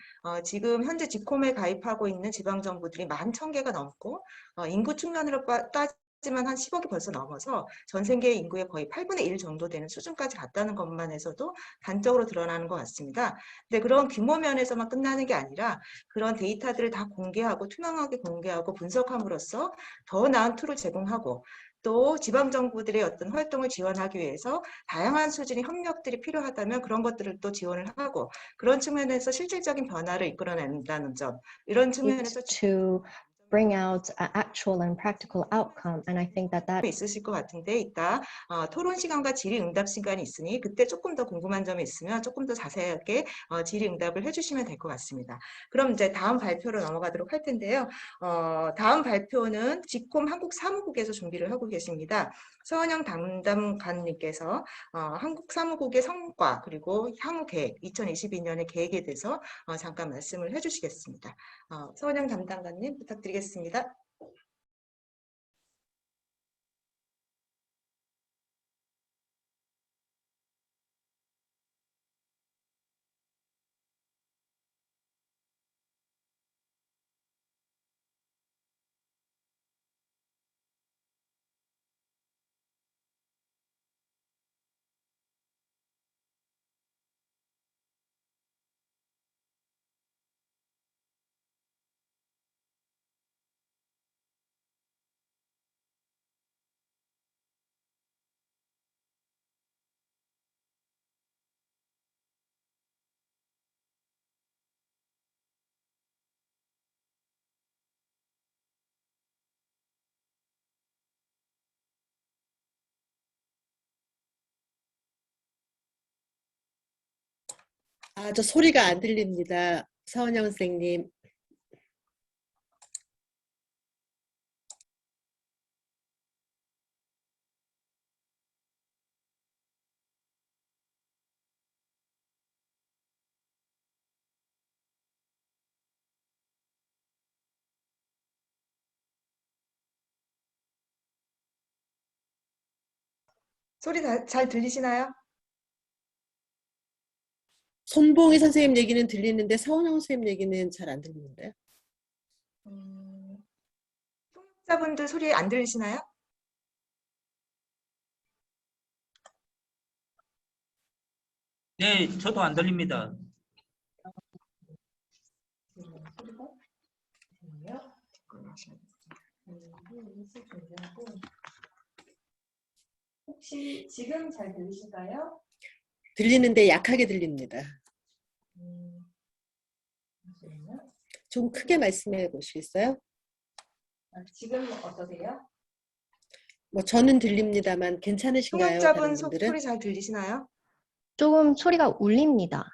지금 현재 지콤에 가입하고 있는 지방 정부들이 11,000개가 넘고 인구 측면으로 따지만 한 10억이 벌써 넘어서 전 세계 인구의 거의 8분의 1 정도 되는 수준까지 갔다는 것만 해서도 단적으로 드러나는 것 같습니다. 근데 그런 규모 면에서만 끝나는 게 아니라 그런 데이터들을 다 공개하고 투명하게 공개하고 분석함으로써 더 나은 툴을 제공하고 또 지방정부들의 어떤 활동을 지원하기 위해서 다양한 수준의 협력들이 필요하다면 그런 것들을 또 지원을 하고 그런 측면에서 실질적인 변화를 이끌어낸다는 점 이런 측면에서 to bring out an actual and practical outcome. And I think that 있으실 것 같은데 이따 토론 시간과 질의응답 시간이 있으니 그때 조금 더 궁금한 점이 있으면 조금 더 자세하게 질의응답을 해주시면 될 것 같습니다. 그럼 이제 다음 발표로 넘어가도록 할 텐데요. 다음 발표는 지콤 한국 사무국에서 준비를 하고 계십니다. 서은영 담당관님께서 한국 사무국의 성과 그리고 향후 계획 2022년의 계획에 대해서 잠깐 말씀을 해주시겠습니다. 서은영 담당관님 부탁드리겠습니다. 저 소리가 안 들립니다. 서은영 선생님. 소리 잘 들리시나요? 손봉희 선생님 얘기는 들리는데 서은영 선생님 얘기는 잘 안 들리는데. 통역자분들 소리 안 들리시나요? 네, 저도 안 들립니다. 혹시 지금 잘 들리실까요? 들리는데 약하게 들립니다. 좀 크게 말씀해 보시겠어요? 지금 어떠세요? 뭐 저는 들립니다만 괜찮으신가요? 통역자분 다른 분들은? 소리 잘 들리시나요? 조금 소리가 울립니다.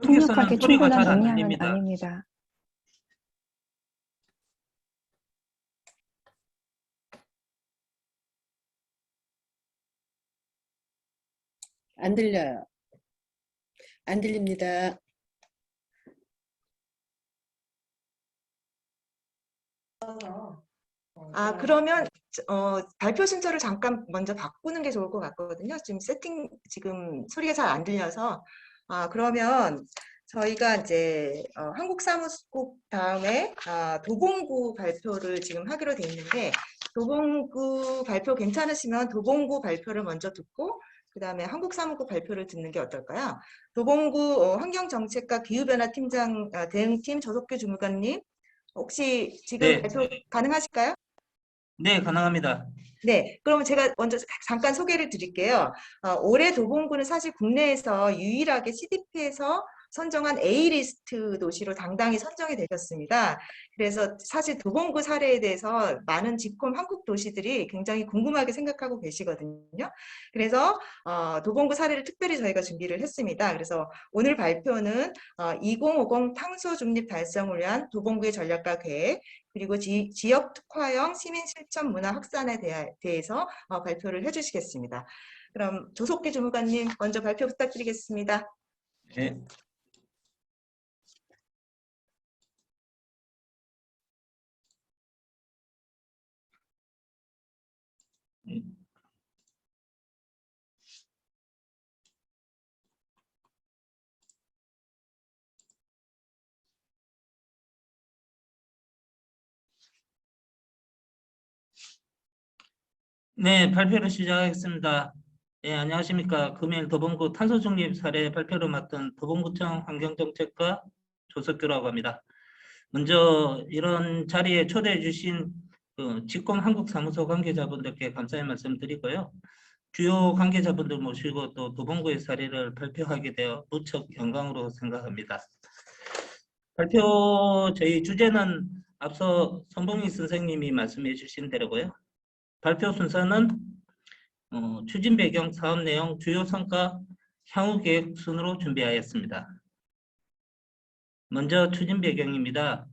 통역하기 이쪽에서는 소리가 충분한 잘 안 음량은 들립니다. 아닙니다. 안 들려요. 안 들립니다. 그러면 발표 순서를 잠깐 먼저 바꾸는 게 좋을 것 같거든요. 지금 소리가 잘 안 들려서. 그러면 저희가 이제 한국사무국 다음에 도봉구 발표를 지금 하기로 돼 있는데, 도봉구 발표 괜찮으시면 도봉구 발표를 먼저 듣고 그다음에 한국사무국 발표를 듣는 게 어떨까요? 도봉구 환경정책과 기후변화 팀장 대응팀 조석규 주무관님, 혹시 지금 네. 발표 가능하실까요? 네, 가능합니다. 네, 그럼 제가 먼저 잠깐 소개를 드릴게요. 올해 도봉구는 사실 국내에서 유일하게 CDP에서 선정한 A리스트 도시로 당당히 선정이 되셨습니다. 그래서 사실 도봉구 사례에 대해서 많은 지콤 한국 도시들이 굉장히 궁금하게 생각하고 계시거든요. 그래서 도봉구 사례를 특별히 저희가 준비를 했습니다. 그래서 오늘 발표는 2050 탄소 중립 달성을 위한 도봉구의 전략과 계획, 그리고 지역 특화형 시민 실천 문화 확산에 대해서 발표를 해주시겠습니다. 그럼 조석규 주무관님 먼저 발표 부탁드리겠습니다. 네. 네, 발표를 시작하겠습니다. 네, 안녕하십니까. 금일 도봉구 탄소중립 사례 발표를 맡은 도봉구청 환경정책과 조석규라고 합니다. 먼저 이런 자리에 초대해 주신 지콤 한국사무소 관계자분들께 감사의 말씀 드리고요. 주요 관계자분들 모시고 또 도봉구의 사례를 발표하게 되어 무척 영광으로 생각합니다. 발표 저희 주제는 앞서 손봉희 선생님이 말씀해 주신 대로고요. 발표 순서는 추진 배경, 사업 내용, 주요 성과, 향후 계획 순으로 준비하였습니다. 먼저 추진 배경입니다.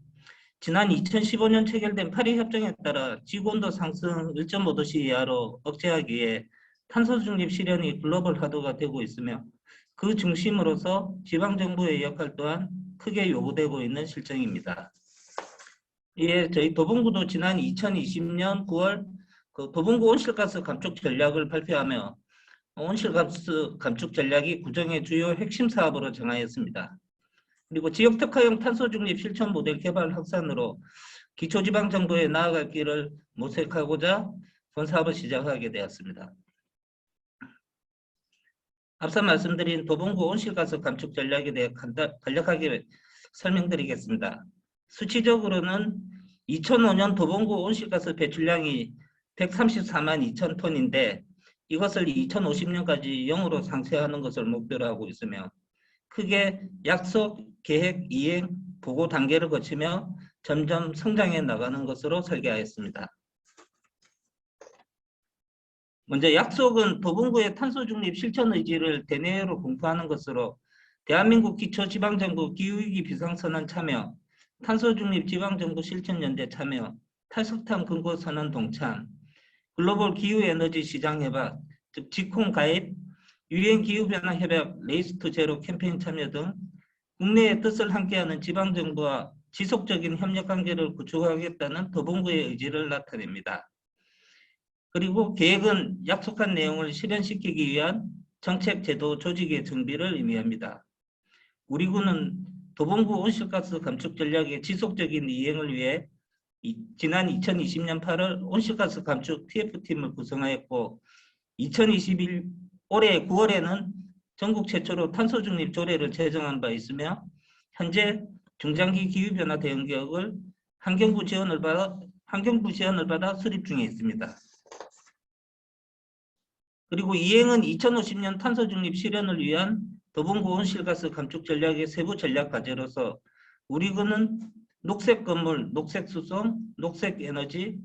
지난 2015년 체결된 파리 협정에 따라 지구온도 상승 1.5도씨 이하로 억제하기 위해 탄소 중립 실현이 글로벌 화두가 되고 있으며 그 중심으로서 지방정부의 역할 또한 크게 요구되고 있는 실정입니다. 이에 저희 도봉구도 지난 2020년 9월 도봉구 온실가스 감축 전략을 발표하며 온실가스 감축 전략이 구정의 주요 핵심 사업으로 정하였습니다. 그리고 지역특화형 탄소중립 실천 모델 개발 확산으로 기초지방정부에 나아갈 길을 모색하고자 본 사업을 시작하게 되었습니다. 앞서 말씀드린 도봉구 온실가스 감축 전략에 대해 간략하게 설명드리겠습니다. 수치적으로는 2005년 도봉구 온실가스 배출량이 134만 2천 톤인데 이것을 2050년까지 0으로 상쇄하는 것을 목표로 하고 있으며 크게 약속, 계획, 이행, 보고 단계를 거치며 점점 성장해 나가는 것으로 설계하였습니다. 먼저 약속은 도봉구의 탄소 중립 실천 의지를 대내외로 공표하는 것으로 대한민국 기초지방정부 기후위기 비상선언 참여, 탄소 중립 지방정부 실천연대 참여, 탈석탄 금고선언 동참, 글로벌 기후에너지 시장 협약, 즉 지콩 가입, 유엔 기후변화 협약 레이스 투 제로 캠페인 참여 등 국내의 뜻을 함께하는 지방정부와 지속적인 협력관계를 구축하겠다는 도봉구의 의지를 나타냅니다. 그리고 계획은 약속한 내용을 실현시키기 위한 정책, 제도, 조직의 정비를 의미합니다. 우리 군은 도봉구 온실가스 감축 전략의 지속적인 이행을 위해 지난 2020년 8월 온실가스 감축 TF팀을 구성하였고 2021 올해 9월에는 전국 최초로 탄소 중립 조례를 제정한 바 있으며 현재 중장기 기후변화 대응 계획을 환경부 지원을 받아 수립 중에 있습니다. 그리고 이행은 2050년 탄소 중립 실현을 위한 도봉구 온실가스 감축 전략의 세부 전략 과제로서 우리 군은 녹색 건물, 녹색 수송, 녹색 에너지,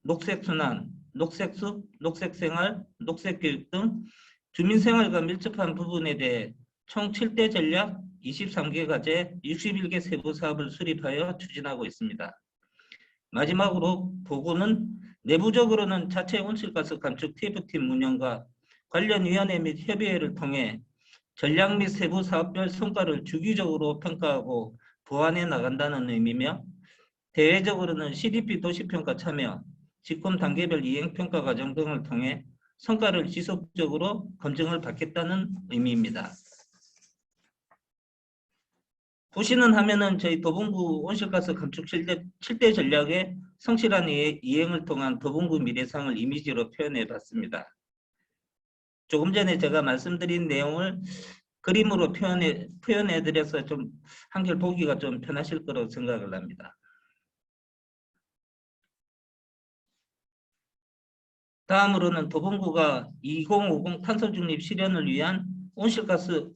녹색 순환, 녹색 숲, 녹색 생활, 녹색 교육 등 주민 생활과 밀접한 부분에 대해 총 7대 전략, 23개 과제, 61개 세부 사업을 수립하여 추진하고 있습니다. 마지막으로 도구는 내부적으로는 자체 온실가스 감축 TF팀 운영과 관련 위원회 및 협의회를 통해 전략 및 세부 사업별 성과를 주기적으로 평가하고 보완해 나간다는 의미며 대외적으로는 CDP 도시평가 참여, 직권 단계별 이행평가 과정 등을 통해 성과를 지속적으로 검증을 받겠다는 의미입니다. 보시는 화면은 저희 도봉구 온실가스 감축 7대 전략의 성실한 이행을 통한 도봉구 미래상을 이미지로 표현해 봤습니다. 조금 전에 제가 말씀드린 내용을 그림으로 표현해 드려서 좀 한결 보기가 좀 편하실 거라고 생각을 합니다. 다음으로는 도봉구가 2050 탄소 중립 실현을 위한 온실가스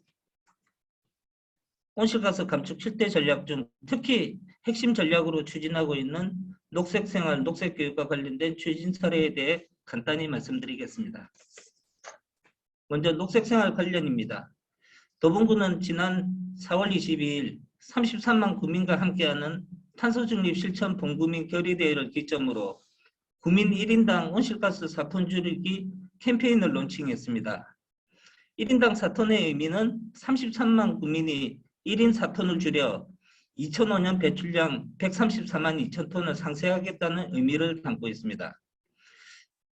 감축 7대 전략 중 특히 핵심 전략으로 추진하고 있는 녹색 생활, 녹색 교육과 관련된 추진 사례에 대해 간단히 말씀드리겠습니다. 먼저 녹색 생활 관련입니다. 도봉구는 지난 4월 22일 33만 구민과 함께하는 탄소 중립 실천 본구민 결의대회를 기점으로 구민 1인당 온실가스 4톤 줄이기 캠페인을 론칭했습니다. 1인당 4톤의 의미는 33만 구민이 1인 4톤을 줄여 2005년 배출량 134만 2천 톤을 상쇄하겠다는 의미를 담고 있습니다.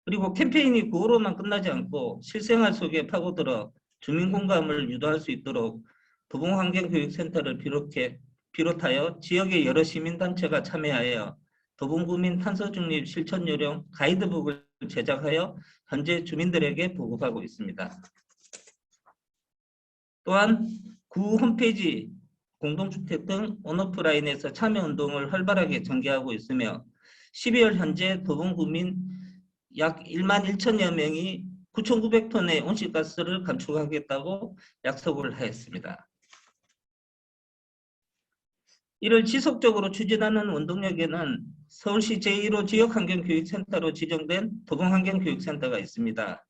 그리고 캠페인이 구호로만 끝나지 않고 실생활 속에 파고들어 주민 공감을 유도할 수 있도록 도봉환경교육센터를 비롯하여 지역의 여러 시민단체가 참여하여 도봉구민 탄소중립 실천 요령 가이드북을 제작하여 현재 주민들에게 보급하고 있습니다. 또한 구 홈페이지, 공동주택 등 온오프라인에서 참여운동을 활발하게 전개하고 있으며 12월 현재 도봉구민 약 1만 1천여 명이 9,900톤의 온실가스를 감축하겠다고 약속을 하였습니다. 이를 지속적으로 추진하는 원동력에는 서울시 제1호 지역환경교육센터로 지정된 도봉환경교육센터가 있습니다.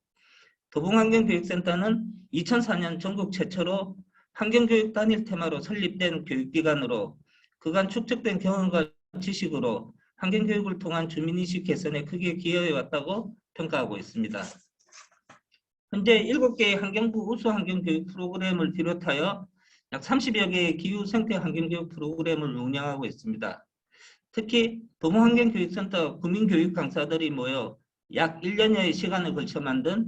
도봉환경교육센터는 2004년 전국 최초로 환경교육 단일 테마로 설립된 교육기관으로 그간 축적된 경험과 지식으로 환경교육을 통한 주민의식 개선에 크게 기여해왔다고 평가하고 있습니다. 현재 7개의 환경부 우수 환경교육 프로그램을 비롯하여 약 30여 개의 기후 생태 환경교육 프로그램을 운영하고 있습니다. 특히 도봉환경교육센터 구민교육 강사들이 모여 약 1년여의 시간을 걸쳐 만든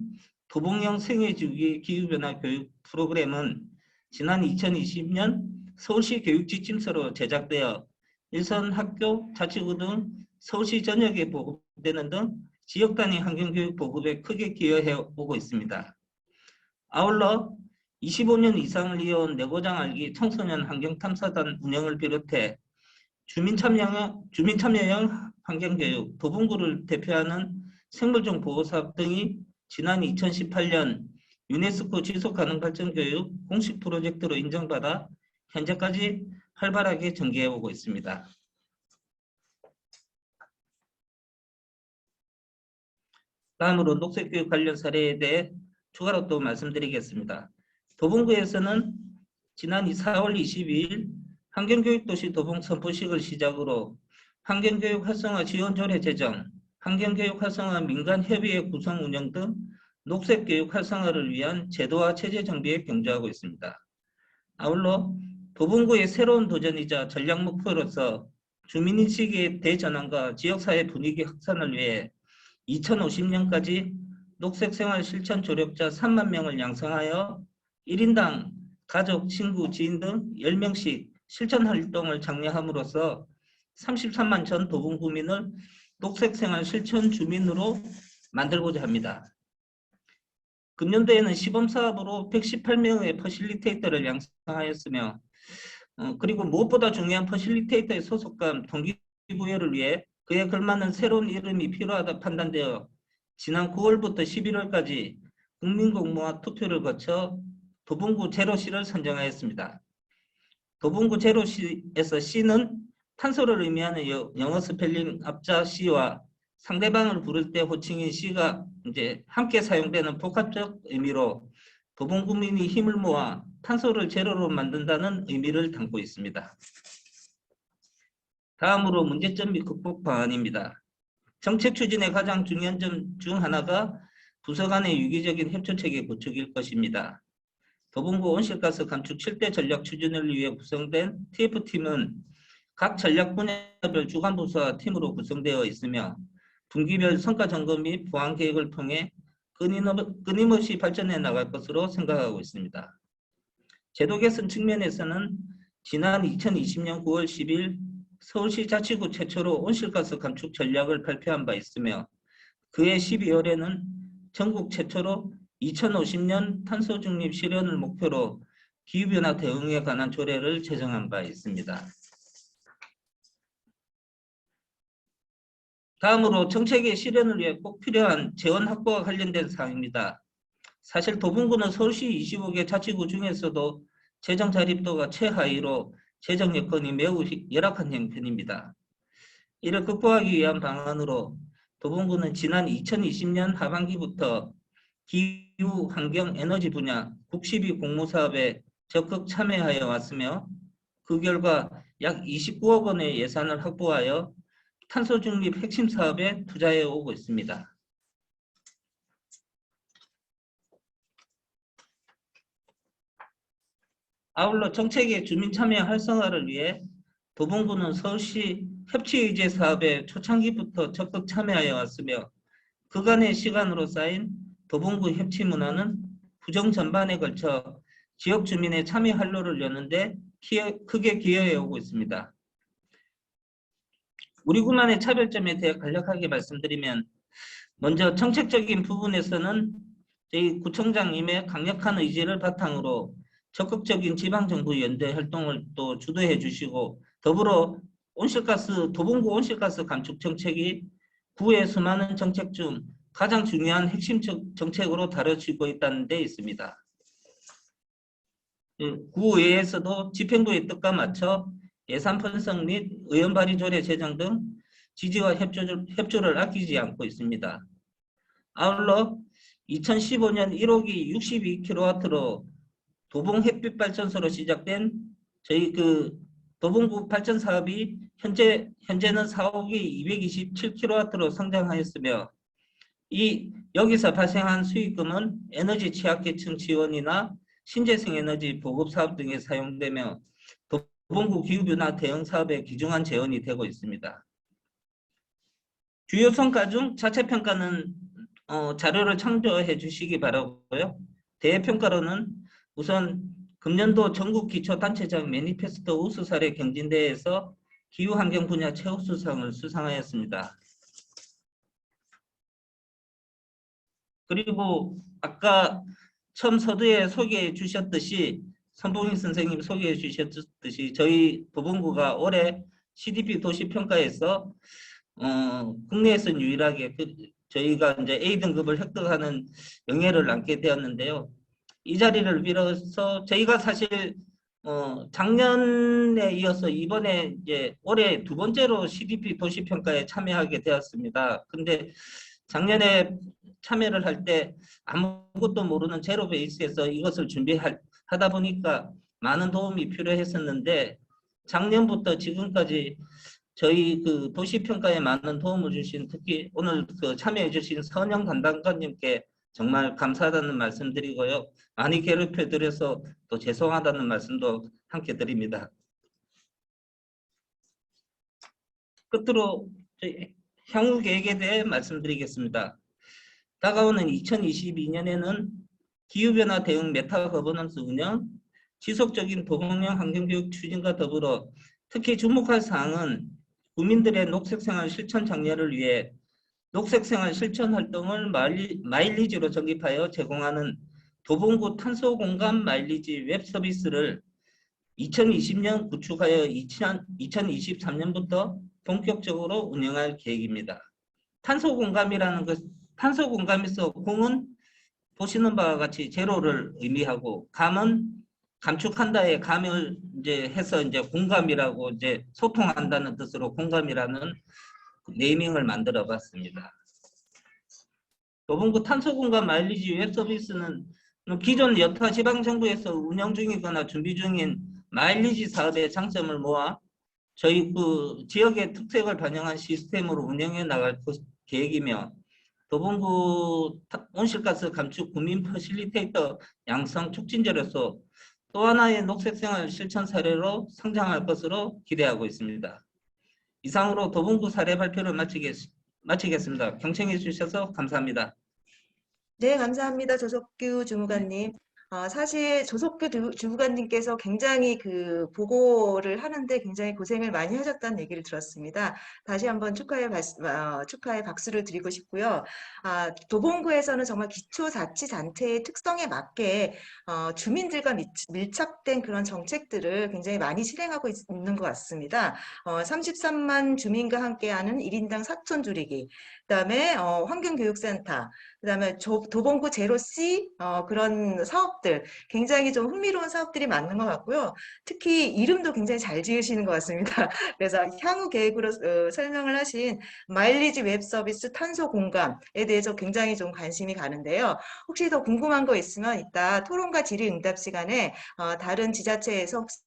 도봉형 생애주기 기후변화 교육 프로그램은 지난 2020년 서울시 교육지침서로 제작되어 일선 학교, 자치구 등 서울시 전역에 보급되는 등 지역 단위 환경교육 보급에 크게 기여해 오고 있습니다. 아울러 25년 이상을 이어온 내고장 알기 청소년 환경탐사단 운영을 비롯해 주민참여형 환경교육, 도봉구를 대표하는 생물종 보호사업 등이 지난 2018년 유네스코 지속가능발전교육 공식 프로젝트로 인정받아 현재까지 활발하게 전개해오고 있습니다. 다음으로 녹색교육 관련 사례에 대해 추가로 또 말씀드리겠습니다. 도봉구에서는 지난 4월 22일 환경교육도시 도봉 선포식을 시작으로 환경교육 활성화 지원 조례 제정, 환경교육 활성화 민간협의회 구성 운영 등 녹색교육 활성화를 위한 제도와 체제 정비에 경주하고 있습니다. 아울러 도봉구의 새로운 도전이자 전략 목표로서 주민인식의 대전환과 지역사회 분위기 확산을 위해 2050년까지 녹색생활 실천 조력자 3만 명을 양성하여 1인당 가족, 친구, 지인 등 10명씩 실천 활동을 장려함으로써 33만 전 도봉구민을 녹색생활 실천 주민으로 만들고자 합니다. 금년도에는 시범사업으로 118명의 퍼실리테이터를 양성하였으며 그리고 무엇보다 중요한 퍼실리테이터의 소속감, 동기부여를 위해 그에 걸맞는 새로운 이름이 필요하다 판단되어 지난 9월부터 11월까지 국민공모와 투표를 거쳐 도봉구 제로시를 선정하였습니다. 도봉구 제로시에서 C는 탄소를 의미하는 영어 스펠링 앞자 C와 상대방을 부를 때 호칭인 C가 이제 함께 사용되는 복합적 의미로 도봉구민이 힘을 모아 탄소를 제로로 만든다는 의미를 담고 있습니다. 다음으로 문제점 및 극복 방안입니다. 정책 추진의 가장 중요한 점 중 하나가 부서 간의 유기적인 협조체계 구축일 것입니다. 도봉구 온실가스 감축 7대 전략 추진을 위해 구성된 TF팀은 각 전략 분야별 주간 부서와 팀으로 구성되어 있으며 분기별 성과 점검 및 보완 계획을 통해 끊임없이 발전해 나갈 것으로 생각하고 있습니다. 제도 개선 측면에서는 지난 2020년 9월 10일 서울시 자치구 최초로 온실가스 감축 전략을 발표한 바 있으며 그해 12월에는 전국 최초로 2050년 탄소 중립 실현을 목표로 기후변화 대응에 관한 조례를 제정한 바 있습니다. 다음으로 정책의 실현을 위해 꼭 필요한 재원 확보와 관련된 사항입니다. 사실 도봉구는 서울시 25개 자치구 중에서도 재정 자립도가 최하위로 재정 여건이 매우 열악한 형편입니다. 이를 극복하기 위한 방안으로 도봉구는 지난 2020년 하반기부터 기후, 환경, 에너지 분야 국시비 공모사업에 적극 참여하여 왔으며 그 결과 약 29억 원의 예산을 확보하여 탄소 중립 핵심 사업에 투자해 오고 있습니다. 아울러 정책의 주민 참여 활성화를 위해 도봉구는 서울시 협치의제 사업에 초창기부터 적극 참여하여 왔으며 그간의 시간으로 쌓인 도봉구 협치 문화는 구정 전반에 걸쳐 지역 주민의 참여 활로를 여는데 크게 기여해 오고 있습니다. 우리 구만의 차별점에 대해 간략하게 말씀드리면 먼저 정책적인 부분에서는 저희 구청장님의 강력한 의지를 바탕으로 적극적인 지방정부 연대 활동을 또 주도해 주시고 더불어 도봉구 온실가스 감축 정책이 구의 수많은 정책 중 가장 중요한 핵심 정책으로 다뤄지고 있다는 데 있습니다. 구의회에서도 집행부의 뜻과 맞춰 예산 편성 및 의원 발의 조례 제정 등 지지와 협조를 아끼지 않고 있습니다. 아울러 2015년 1호기 62kW로 도봉 햇빛발전소로 시작된 저희 도봉구 발전 사업이 현재는 4호기 227kW로 성장하였으며 여기서 발생한 수익금은 에너지 취약계층 지원이나 신재생 에너지 보급 사업 등에 사용되며 도봉구 기후변화 대응 사업에 귀중한 재원이 되고 있습니다. 주요 성과 중 자체평가는 자료를 참조해 주시기 바라고요. 대평가로는 우선 금년도 전국 기초단체장 매니페스토 우수 사례 경진대회에서 기후환경 분야 최우수상을 수상하였습니다. 그리고 아까 처음 서두에 소개해 주셨듯이 선봉인 선생님 소개해 주셨듯이 저희 도봉구가 올해 CDP 도시평가에서 국내에서 유일하게 저희가 이제 A등급을 획득하는 영예를 남게 되었는데요. 이 자리를 빌어서 저희가 사실 작년에 이어서 이번에 이제 올해 두 번째로 CDP 도시평가에 참여하게 되었습니다. 근데 작년에 참여를 할 때 아무것도 모르는 제로 베이스에서 이것을 준비하다 보니까 많은 도움이 필요했었는데 작년부터 지금까지 저희 그 도시평가에 많은 도움을 주신 특히 오늘 그 참여해 주신 선영 담당관님께 정말 감사하다는 말씀드리고요. 많이 괴롭혀 드려서 또 죄송하다는 말씀도 함께 드립니다. 끝으로 향후 계획에 대해 말씀드리겠습니다. 다가오는 2022년에는 기후변화 대응 메타 거버넌스 운영, 지속적인 도봉령 환경교육 추진과 더불어 특히 주목할 사항은 국민들의 녹색생활 실천 장려를 위해 녹색생활 실천 활동을 마일리지로 적립하여 제공하는 도봉구 탄소공감 마일리지 웹 서비스를 2020년 구축하여 2023년부터 본격적으로 운영할 계획입니다. 탄소공감에서 공은 보시는 바와 같이 제로를 의미하고 감은 감축한다의 감을 이제 해서 이제 공감이라고 이제 소통한다는 뜻으로 공감이라는 네이밍을 만들어 봤습니다. 도봉구 탄소공감 마일리지 웹 서비스는 기존 여타 지방정부에서 운영 중이거나 준비 중인 마일리지 사업의 장점을 모아 저희 그 지역의 특색을 반영한 시스템으로 운영해 나갈 계획이며 도봉구 온실가스 감축 국민 퍼실리테이터 양성 촉진제로서 또 하나의 녹색생활 실천 사례로 성장할 것으로 기대하고 있습니다. 이상으로 도봉구 사례 발표를 마치겠습니다. 경청해 주셔서 감사합니다. 네, 감사합니다. 조석규 주무관님. 사실 조석규 주무관님께서 굉장히 그 보고를 하는데 굉장히 고생을 많이 하셨다는 얘기를 들었습니다. 다시 한번 축하의 박수를 드리고 싶고요. 도봉구에서는 정말 기초자치단체의 특성에 맞게 주민들과 밀착된 그런 정책들을 굉장히 많이 실행하고 있는 것 같습니다. 33만 주민과 함께하는 1인당 4톤 줄이기, 그다음에 환경교육센터, 그다음에 도봉구 제로C 그런 사업들 굉장히 좀 흥미로운 사업들이 많은 것 같고요. 특히 이름도 굉장히 잘 지으시는 것 같습니다. 그래서 향후 계획으로 설명을 하신 마일리지 웹 서비스 탄소 공감에 대해서 굉장히 좀 관심이 가는데요. 혹시 더 궁금한 거 있으면 이따 토론과 질의응답 시간에 다른 지자체에서 혹시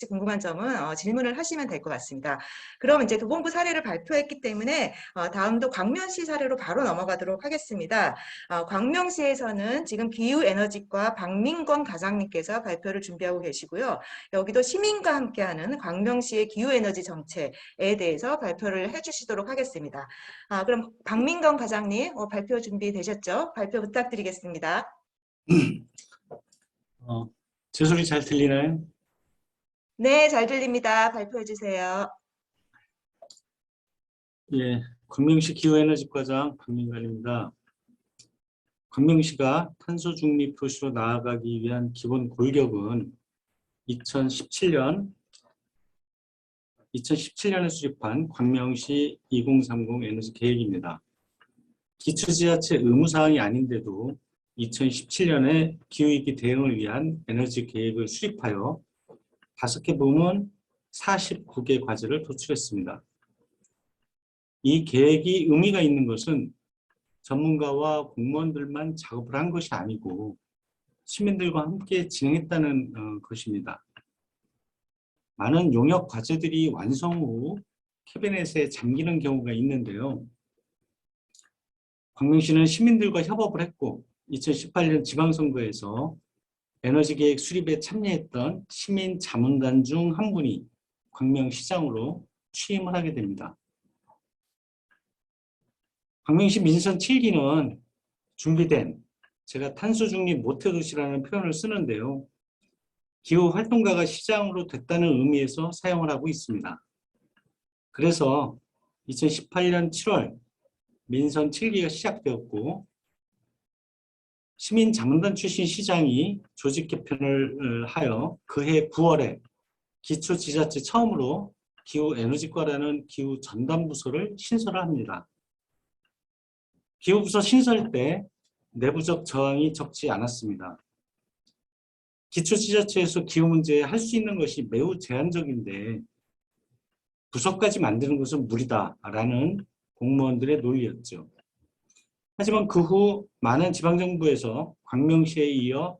궁금한 점은 질문을 하시면 될 것 같습니다. 그럼 이제 도봉구 사례를 발표했기 때문에 다음도 광명시 사례로 바로 넘어가도록 하겠습니다. 광명시에서는 지금 기후에너지과 박민권 과장님께서 발표를 준비하고 계시고요. 여기도 시민과 함께하는 광명시의 기후에너지 정책에 대해서 발표를 해주시도록 하겠습니다. 그럼 박민권 과장님 발표 준비되셨죠? 발표 부탁드리겠습니다. 제 소리 잘 들리나요? 네, 잘 들립니다. 발표해 주세요. 예, 광명시 기후에너지과장 박민관입니다. 광명시가 탄소 중립 도시로 나아가기 위한 기본 골격은 2017년에 수립한 광명시 2030 에너지 계획입니다. 기초지자체 의무사항이 아닌데도 2017년에 기후위기 대응을 위한 에너지 계획을 수립하여 5개 부문 49개 과제를 도출했습니다. 이 계획이 의미가 있는 것은 전문가와 공무원들만 작업을 한 것이 아니고 시민들과 함께 진행했다는 것입니다. 많은 용역 과제들이 완성 후 캐비넷에 잠기는 경우가 있는데요. 광명시는 시민들과 협업을 했고 2018년 지방선거에서 에너지계획 수립에 참여했던 시민 자문단 중 한 분이 광명시장으로 취임을 하게 됩니다. 광명시 민선 7기는 준비된, 제가 탄소 중립 모태도시라는 표현을 쓰는데요. 기후 활동가가 시장으로 됐다는 의미에서 사용을 하고 있습니다. 그래서 2018년 7월 민선 7기가 시작되었고 시민 자문단 출신 시장이 조직 개편을 하여 그해 9월에 기초지자체 처음으로 기후에너지과라는 기후 전담부서를 신설을 합니다. 기후부서 신설 때 내부적 저항이 적지 않았습니다. 기초지자체에서 기후 문제에 할 수 있는 것이 매우 제한적인데 부서까지 만드는 것은 무리다라는 공무원들의 논리였죠. 하지만 그 후 많은 지방정부에서 광명시에 이어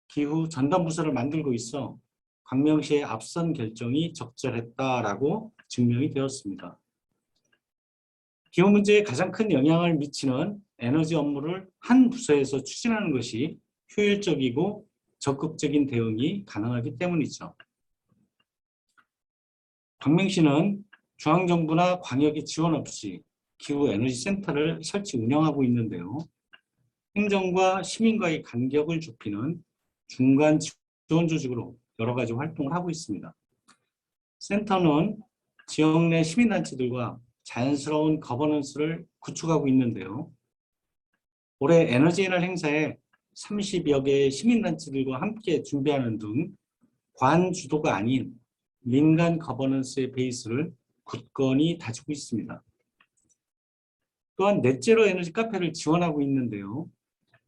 기후 전담부서를 만들고 있어 광명시의 앞선 결정이 적절했다라고 증명이 되었습니다. 기후 문제에 가장 큰 영향을 미치는 에너지 업무를 한 부서에서 추진하는 것이 효율적이고 적극적인 대응이 가능하기 때문이죠. 광명시는 중앙정부나 광역의 지원 없이 기후에너지센터를 설치 운영하고 있는데요. 행정과 시민과의 간격을 좁히는 중간 지원 조직으로 여러 가지 활동을 하고 있습니다. 센터는 지역 내 시민단체들과 자연스러운 거버넌스를 구축하고 있는데요. 올해 에너지의 행사에 30여 개의 시민단체들과 함께 준비하는 등 관주도가 아닌 민간 거버넌스의 베이스를 굳건히 다지고 있습니다. 또한 넷제로 에너지 카페를 지원하고 있는데요.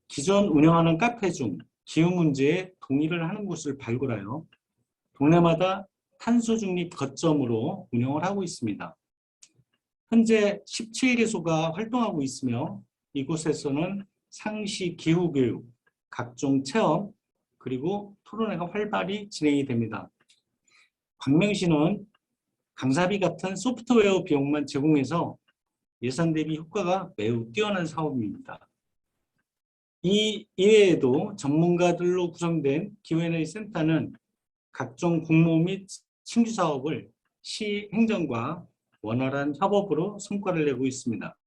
기존 운영하는 카페 중 기후 문제에 동의를 하는 곳을 발굴하여 동네마다 탄소 중립 거점으로 운영을 하고 있습니다. 현재 17개소가 활동하고 있으며 이곳에서는 상시 기후교육, 각종 체험, 그리고 토론회가 활발히 진행이 됩니다. 광명시는 강사비 같은 소프트웨어 비용만 제공해서 예산 대비 효과가 매우 뛰어난 사업입니다. 이 이외에도 전문가들로 구성된 기후에너지 센터는 각종 공모 및 신규 사업을 시 행정과 원활한 협업으로 성과를 내고 있습니다.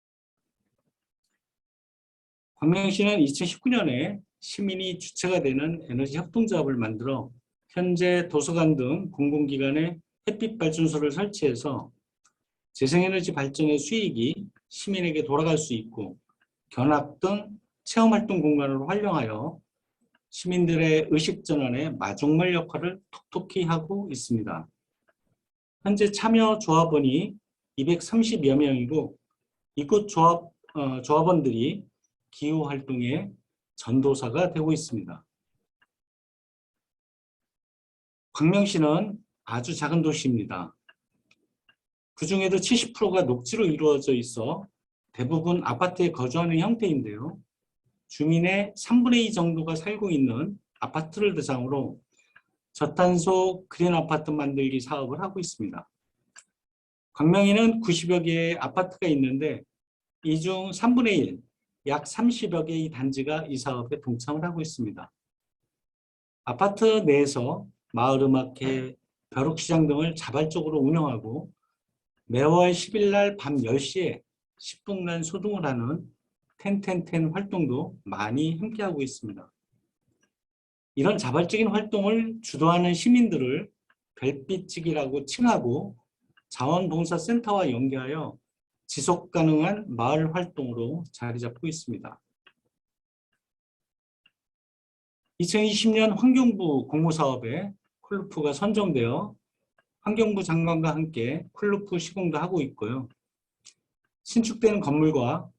광명시는 2019년에 시민이 주체가 되는 에너지 협동조합을 만들어 현재 도서관 등 공공기관에 햇빛 발전소를 설치해서 재생에너지 발전의 수익이 시민에게 돌아갈 수 있고 견학 등 체험활동 공간으로 활용하여 시민들의 의식전환에 마중물 역할을 톡톡히 하고 있습니다. 현재 참여 조합원이 230여 명이고 이곳 조합원들이 기후활동의 전도사가 되고 있습니다. 광명시는 아주 작은 도시입니다. 그 중에도 70%가 녹지로 이루어져 있어 대부분 아파트에 거주하는 형태인데요. 주민의 3분의 2 정도가 살고 있는 아파트를 대상으로 저탄소 그린 아파트 만들기 사업을 하고 있습니다. 광명에는 90여 개의 아파트가 있는데 이 중 3분의 1, 약 30여 개의 단지가 이 사업에 동참을 하고 있습니다. 아파트 내에서 마을음악회, 벼룩시장 등을 자발적으로 운영하고 매월 10일 날 밤 10시에 10분간 소등을 하는 텐텐텐 활동도 많이 함께하고 있습니다. 이런 자발적인 활동을 주도하는 시민들을 별빛지기라고 칭하고 자원봉사센터와 연계하여 지속가능한 마을 활동으로 자리 잡고 있습니다. 2020년 환경부 공모사업에 쿨루프가 선정되어 환경부 장관과 함께 쿨루프 시공도 하고 있고요. 신축되는 건물과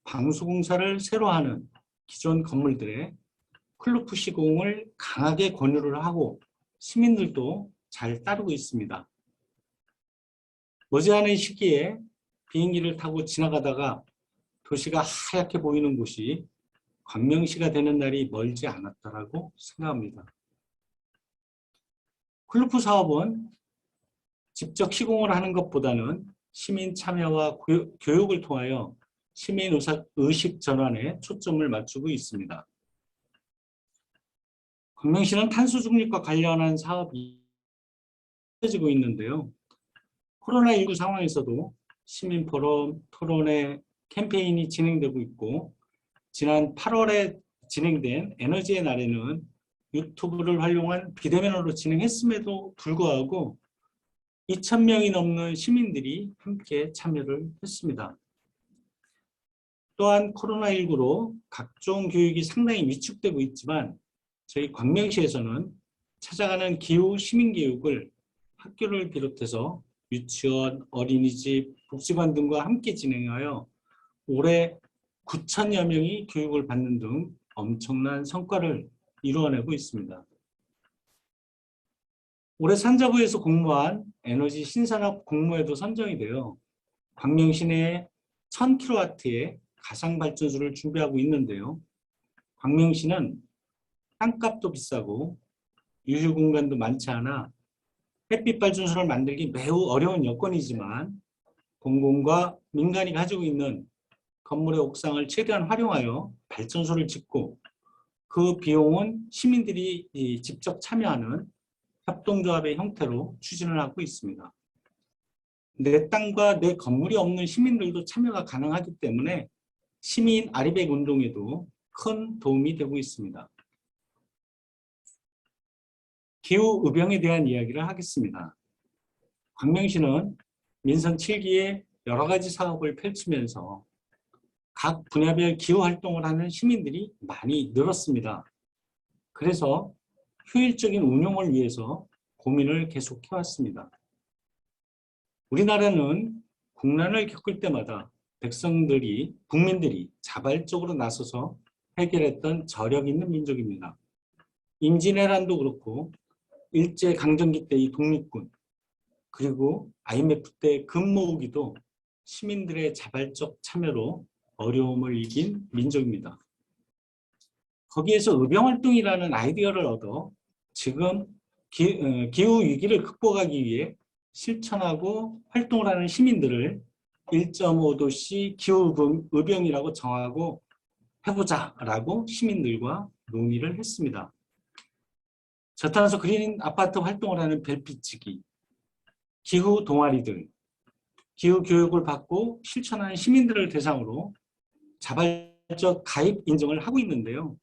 방수공사를 새로 하는 기존 건물들의 쿨루프 시공을 강하게 권유를 하고 시민들도 잘 따르고 있습니다. 머지않은 시기에 비행기를 타고 지나가다가 도시가 하얗게 보이는 곳이 광명시가 되는 날이 멀지 않았다라고 생각합니다. 쿨루프 사업은 직접 시공을 하는 것보다는 시민 참여와 교육을 통하여 시민 의식 전환에 초점을 맞추고 있습니다. 광명시는 탄소 중립과 관련한 사업이 이어지고 있는데요. 코로나19 상황에서도 시민 포럼, 토론회, 캠페인이 진행되고 있고 지난 8월에 진행된 에너지의 날에는 유튜브를 활용한 비대면으로 진행했음에도 불구하고 2,000명이 넘는 시민들이 함께 참여를 했습니다. 또한 코로나19로 각종 교육이 상당히 위축되고 있지만 저희 광명시에서는 찾아가는 기후 시민교육을 학교를 비롯해서 유치원, 어린이집, 복지관 등과 함께 진행하여 올해 9,000여 명이 교육을 받는 등 엄청난 성과를 이루어내고 있습니다. 올해 산자부에서 공모한 에너지 신산업 공모에도 선정이 되어 광명시 내 1000kW의 가상발전소를 준비하고 있는데요. 광명시는 땅값도 비싸고 유휴 공간도 많지 않아 햇빛 발전소를 만들기 매우 어려운 여건이지만 공공과 민간이 가지고 있는 건물의 옥상을 최대한 활용하여 발전소를 짓고 그 비용은 시민들이 직접 참여하는 협동조합의 형태로 추진을 하고 있습니다. 내 땅과 내 건물이 없는 시민들도 참여가 가능하기 때문에 시민 아리백 운동에도 큰 도움이 되고 있습니다. 기후의병에 대한 이야기를 하겠습니다. 광명시는 민선 7기에 여러 가지 사업을 펼치면서 각 분야별 기후활동을 하는 시민들이 많이 늘었습니다. 그래서 효율적인 운용을 위해서 고민을 계속해왔습니다. 우리나라는 국난을 겪을 때마다 국민들이 자발적으로 나서서 해결했던 저력 있는 민족입니다. 임진왜란도 그렇고 일제강점기 때의 독립군, 그리고 IMF 때 금 모으기도 시민들의 자발적 참여로 어려움을 이긴 민족입니다. 거기에서 의병활동이라는 아이디어를 얻어 지금 기후위기를 극복하기 위해 실천하고 활동을 하는 시민들을 1.5도씨 기후의병이라고 정하고 해보자라고 시민들과 논의를 했습니다. 저탄소 그린 아파트 활동을 하는 별빛치기, 기후 동아리들, 기후 교육을 받고 실천하는 시민들을 대상으로 자발적 가입 인증을 하고 있는데요.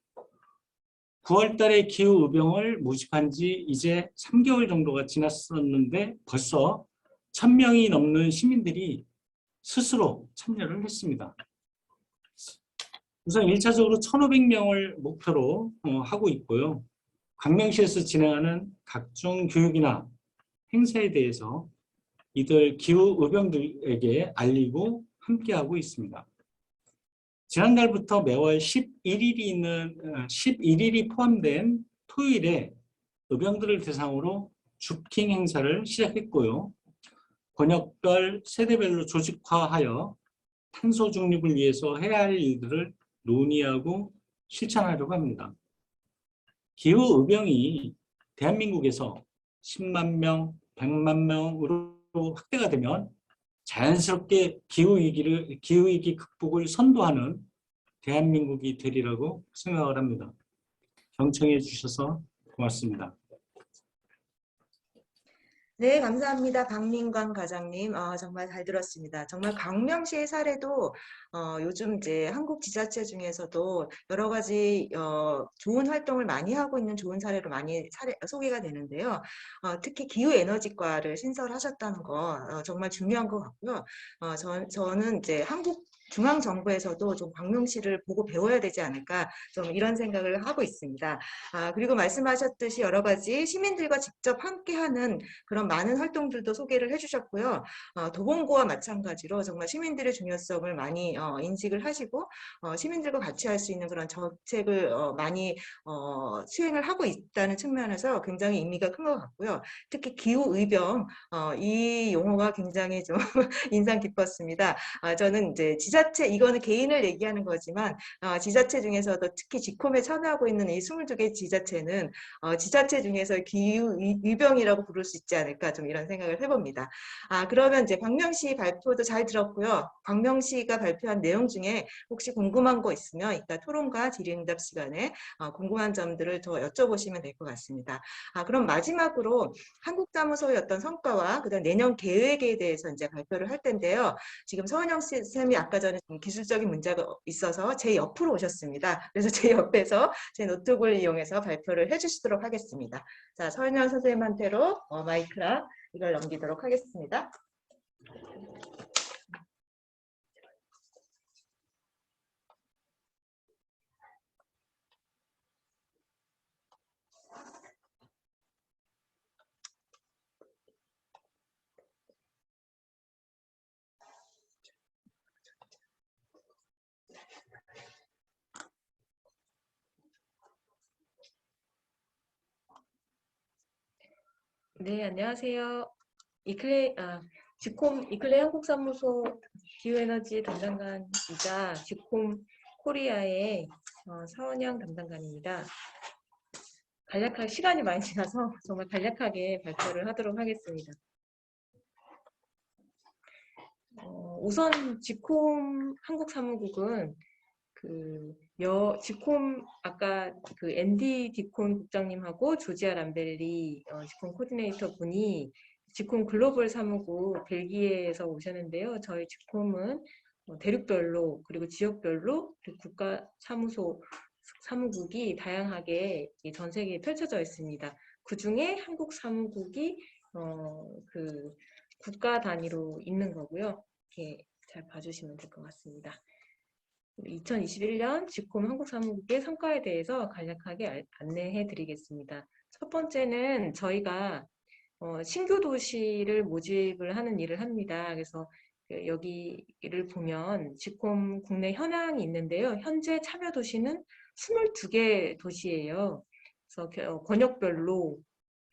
9월 달에 기후의병을 모집한 지 이제 3개월 정도가 지났었는데 벌써 1000명이 넘는 시민들이 스스로 참여를 했습니다. 우선 1차적으로 1500명을 목표로 하고 있고요. 광명시에서 진행하는 각종 교육이나 행사에 대해서 이들 기후의병들에게 알리고 함께하고 있습니다. 지난달부터 매월 11일이 포함된 토요일에 의병들을 대상으로 주킹 행사를 시작했고요. 권역별 세대별로 조직화하여 탄소 중립을 위해서 해야 할 일들을 논의하고 실천하려고 합니다. 기후의병이 대한민국에서 10만 명, 100만 명으로 확대가 되면 자연스럽게 기후위기 극복을 선도하는 대한민국이 되리라고 생각을 합니다. 경청해 주셔서 고맙습니다. 네, 감사합니다. 박민광 과장님. 정말 잘 들었습니다. 정말 광명시의 사례도 요즘 이제 한국 지자체 중에서도 여러 가지 좋은 활동을 많이 하고 있는 좋은 사례로 많이 소개가 되는데요. 특히 기후에너지과를 신설하셨다는 거 정말 중요한 것 같고요. 저는 이제 한국 중앙정부에서도 좀 광명시를 보고 배워야 되지 않을까 좀 이런 생각을 하고 있습니다. 그리고 말씀하셨듯이 여러 가지 시민들과 직접 함께하는 그런 많은 활동들도 소개를 해주셨고요. 도봉구와 마찬가지로 정말 시민들의 중요성을 많이 인식을 하시고 시민들과 같이 할 수 있는 그런 정책을 많이 수행을 하고 있다는 측면에서 굉장히 의미가 큰 것 같고요. 특히 기후의병 이 용어가 굉장히 좀 인상 깊었습니다. 저는 이제 지자체, 이거는 개인을 얘기하는 거지만 지자체 중에서도 특히 지콤에 참여하고 있는 이 22개 지자체는 지자체 중에서 기후위병이라고 부를 수 있지 않을까 좀 이런 생각을 해봅니다. 그러면 이제 광명시 발표도 잘 들었고요. 광명시가 발표한 내용 중에 혹시 궁금한 거 있으면 이따 토론과 질의응답 시간에 궁금한 점들을 더 여쭤보시면 될 것 같습니다. 그럼 마지막으로 한국사무소의 어떤 성과와 그다음 내년 계획에 대해서 이제 발표를 할 텐데요. 지금 서은영 쌤이 아까 전에 좀 기술적인 문제가 있어서 제 옆으로 오셨습니다. 그래서 제 옆에서 제 노트북을 이용해서 발표를 해주시도록 하겠습니다. 자, 서은영 선생님한테로 마이크랑 이걸 넘기도록 하겠습니다. 네, 안녕하세요. 지콤 이클레 한국사무소 기후에너지 담당관이자 지콤 코리아의 사원영 담당관입니다. 간략하게 시간이 많이 지나서 정말 간략하게 발표를 하도록 하겠습니다. 우선 지콤 한국사무국은 지콤 아까 그 앤디 디콘 국장님하고 조지아 람벨리 지콤 코디네이터 분이 지콤 글로벌 사무국 벨기에에서 오셨는데요. 저희 지콤은 대륙별로 그리고 지역별로 국가 사무국이 다양하게 전 세계에 펼쳐져 있습니다. 그 중에 한국 사무국이 그 국가 단위로 있는 거고요. 이렇게 잘 봐주시면 될 것 같습니다. 2021년 지콤 한국사무국의 성과에 대해서 간략하게 안내해 드리겠습니다. 첫 번째는 저희가 신규 도시를 모집을 하는 일을 합니다. 그래서 여기를 보면 지콤 국내 현황이 있는데요. 현재 참여 도시는 22개 도시예요. 그래서 권역별로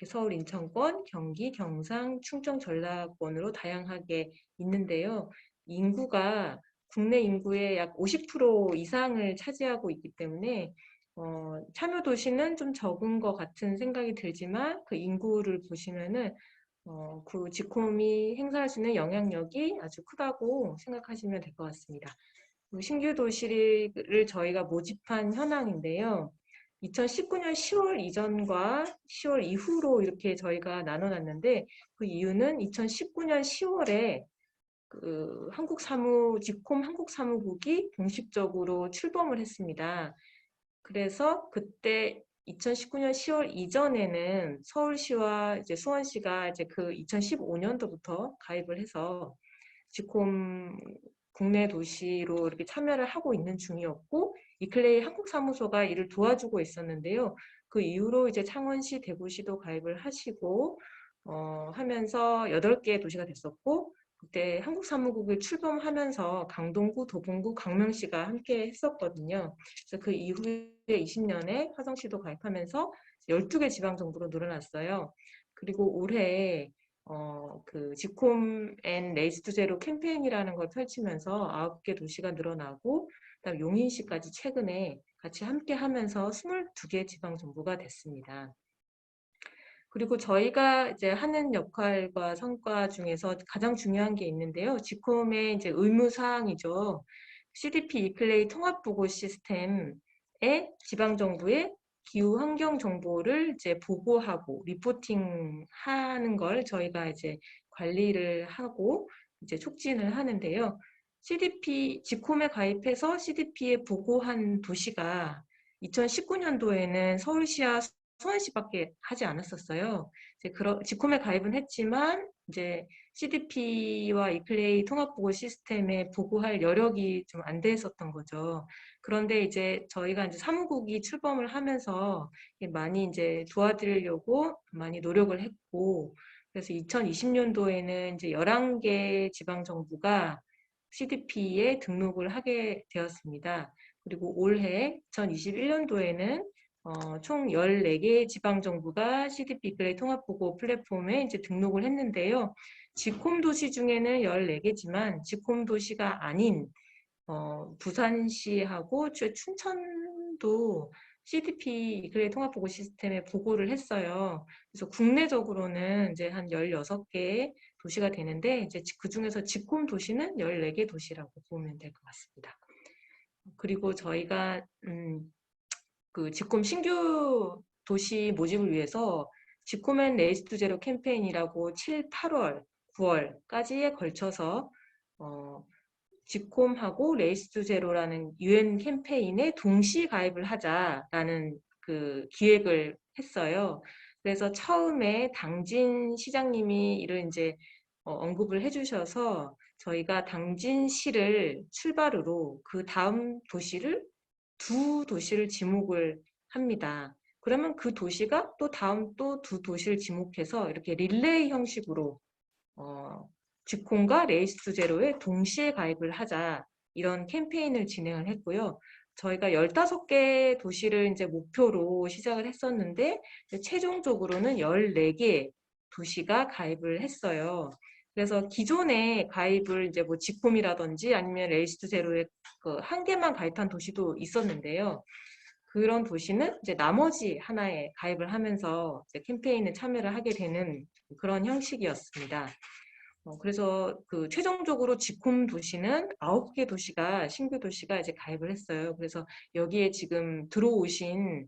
서울, 인천권, 경기, 경상, 충청, 전라권으로 다양하게 있는데요. 인구가 국내 인구의 약 50% 이상을 차지하고 있기 때문에 참여 도시는 좀 적은 것 같은 생각이 들지만 그 인구를 보시면은 그 지콤이 행사할 수 있는 영향력이 아주 크다고 생각하시면 될 것 같습니다. 신규 도시를 저희가 모집한 현황인데요. 2019년 10월 이전과 10월 이후로 이렇게 저희가 나눠놨는데 그 이유는 2019년 10월에 그 지콤 한국사무국이 공식적으로 출범을 했습니다. 그래서 그때 2019년 10월 이전에는 서울시와 이제 수원시가 이제 그 2015년도부터 가입을 해서 지콤 국내 도시로 이렇게 참여를 하고 있는 중이었고 이클레이 한국사무소가 이를 도와주고 있었는데요. 그 이후로 이제 창원시, 대구시도 가입을 하시고 하면서 8개의 도시가 됐었고 그때 한국사무국을 출범하면서 강동구, 도봉구, 강명시가 함께 했었거든요. 그래서 그 이후에 20년에 화성시도 가입하면서 12개 지방정부로 늘어났어요. 그리고 올해 그 지콤 앤 레이스 투 제로 캠페인이라는 걸 펼치면서 9개 도시가 늘어나고 그다음 용인시까지 최근에 같이 함께 하면서 22개 지방정부가 됐습니다. 그리고 저희가 이제 하는 역할과 성과 중에서 가장 중요한 게 있는데요. 지콤의 이제 의무사항이죠. CDP 이클레이 통합보고 시스템의 지방정부의 기후 환경 정보를 이제 보고하고 리포팅하는 걸 저희가 이제 관리를 하고 이제 촉진을 하는데요. 지콤에 가입해서 CDP에 보고한 도시가 2019년도에는 서울시와 수원시밖에 하지 않았었어요. 이제 지콤에 가입은 했지만 이제 CDP와 이클레이 통합보고 시스템에 보고할 여력이 좀 안 됐었던 거죠. 그런데 이제 저희가 이제 사무국이 출범을 하면서 많이 이제 도와드리려고 많이 노력을 했고, 그래서 2020년도에는 이제 11개 지방정부가 CDP에 등록을 하게 되었습니다. 그리고 올해 2021년도에는 총 14개 지방정부가 CDP 이클레이 통합보고 플랫폼에 이제 등록을 했는데요. 지콤 도시 중에는 14개지만 지콤 도시가 아닌 부산시하고 춘천도 CDP 이클레이 통합보고 시스템에 보고를 했어요. 그래서 국내적으로는 이제 한 16개 도시가 되는데 이제 그 중에서 지콤 도시는 14개 도시라고 보면 될 것 같습니다. 그리고 저희가 그 지콤 신규 도시 모집을 위해서 지콤 앤 레이스 투 제로 캠페인이라고 7, 8월, 9월까지에 걸쳐서 지콤하고 레이스 투 제로라는 UN 캠페인에 동시 가입을 하자라는 그 기획을 했어요. 그래서 처음에 당진 시장님이 이를 이제 언급을 해주셔서 저희가 당진시를 출발으로 그 다음 도시를 2도시를 지목을 합니다. 그러면 그 도시가 또 다음 또 2도시를 지목해서 이렇게 릴레이 형식으로 지콤과 레이스 투 제로에 동시에 가입을 하자 이런 캠페인을 진행을 했고요. 저희가 15개 도시를 이제 목표로 시작을 했었는데 최종적으로는 14개 도시가 가입을 했어요. 그래서 기존에 가입을 이제 뭐 지콤이라든지 아니면 레이스 제로에 그 한 개만 가입한 도시도 있었는데요. 그런 도시는 이제 나머지 하나에 가입을 하면서 이제 캠페인에 참여를 하게 되는 그런 형식이었습니다. 그래서 그 최종적으로 지콤 도시는 9개 도시가 신규 도시가 이제 가입을 했어요. 그래서 여기에 지금 들어오신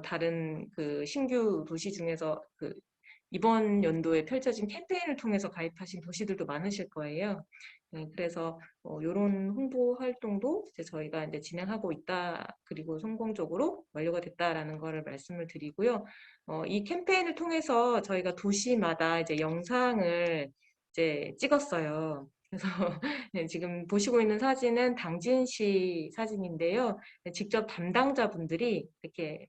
다른 그 신규 도시 중에서 그 이번 연도에 펼쳐진 캠페인을 통해서 가입하신 도시들도 많으실 거예요. 네, 그래서 이런 홍보 활동도 이제 저희가 이제 진행하고 있다, 그리고 성공적으로 완료가 됐다라는 거를 말씀을 드리고요. 이 캠페인을 통해서 저희가 도시마다 이제 영상을 이제 찍었어요. 그래서 네, 지금 보시고 있는 사진은 당진시 사진인데요. 네, 직접 담당자분들이 이렇게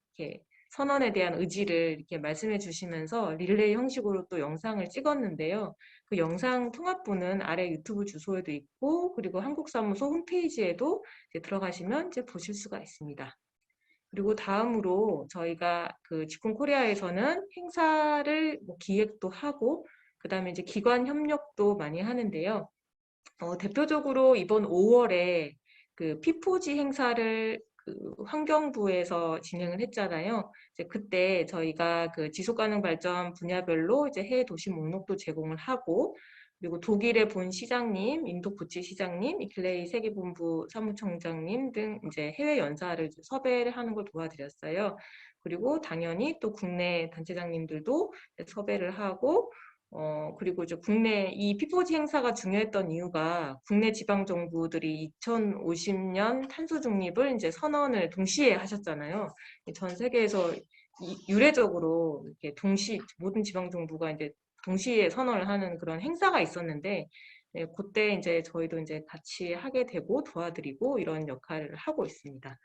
선언에 대한 의지를 이렇게 말씀해 주시면서 릴레이 형식으로 또 영상을 찍었는데요. 그 영상 통합부는 아래 유튜브 주소에도 있고, 그리고 한국사무소 홈페이지에도 이제 들어가시면 이제 보실 수가 있습니다. 그리고 다음으로 저희가 그 지콤 코리아에서는 행사를 뭐 기획도 하고, 그 다음에 이제 기관 협력도 많이 하는데요. 대표적으로 이번 5월에 그 P4G 행사를 그 환경부에서 진행을 했잖아요. 이제 그때 저희가 그 지속가능 발전 분야별로 이제 해외 도시 목록도 제공을 하고, 그리고 독일의 본 시장님, 인도 부치 시장님, 이클레이 세계본부 사무총장님 등 이제 해외 연사를 섭외를 하는 걸 도와드렸어요. 그리고 당연히 또 국내 단체장님들도 섭외를 하고, 그리고 이제 국내 이 P4G 행사가 중요했던 이유가 국내 지방 정부들이 2050년 탄소 중립을 이제 선언을 동시에 하셨잖아요. 전 세계에서 유례적으로 이렇게 모든 지방 정부가 이제 동시에 선언을 하는 그런 행사가 있었는데, 네, 그때 이제 저희도 이제 같이 하게 되고 도와드리고 이런 역할을 하고 있습니다.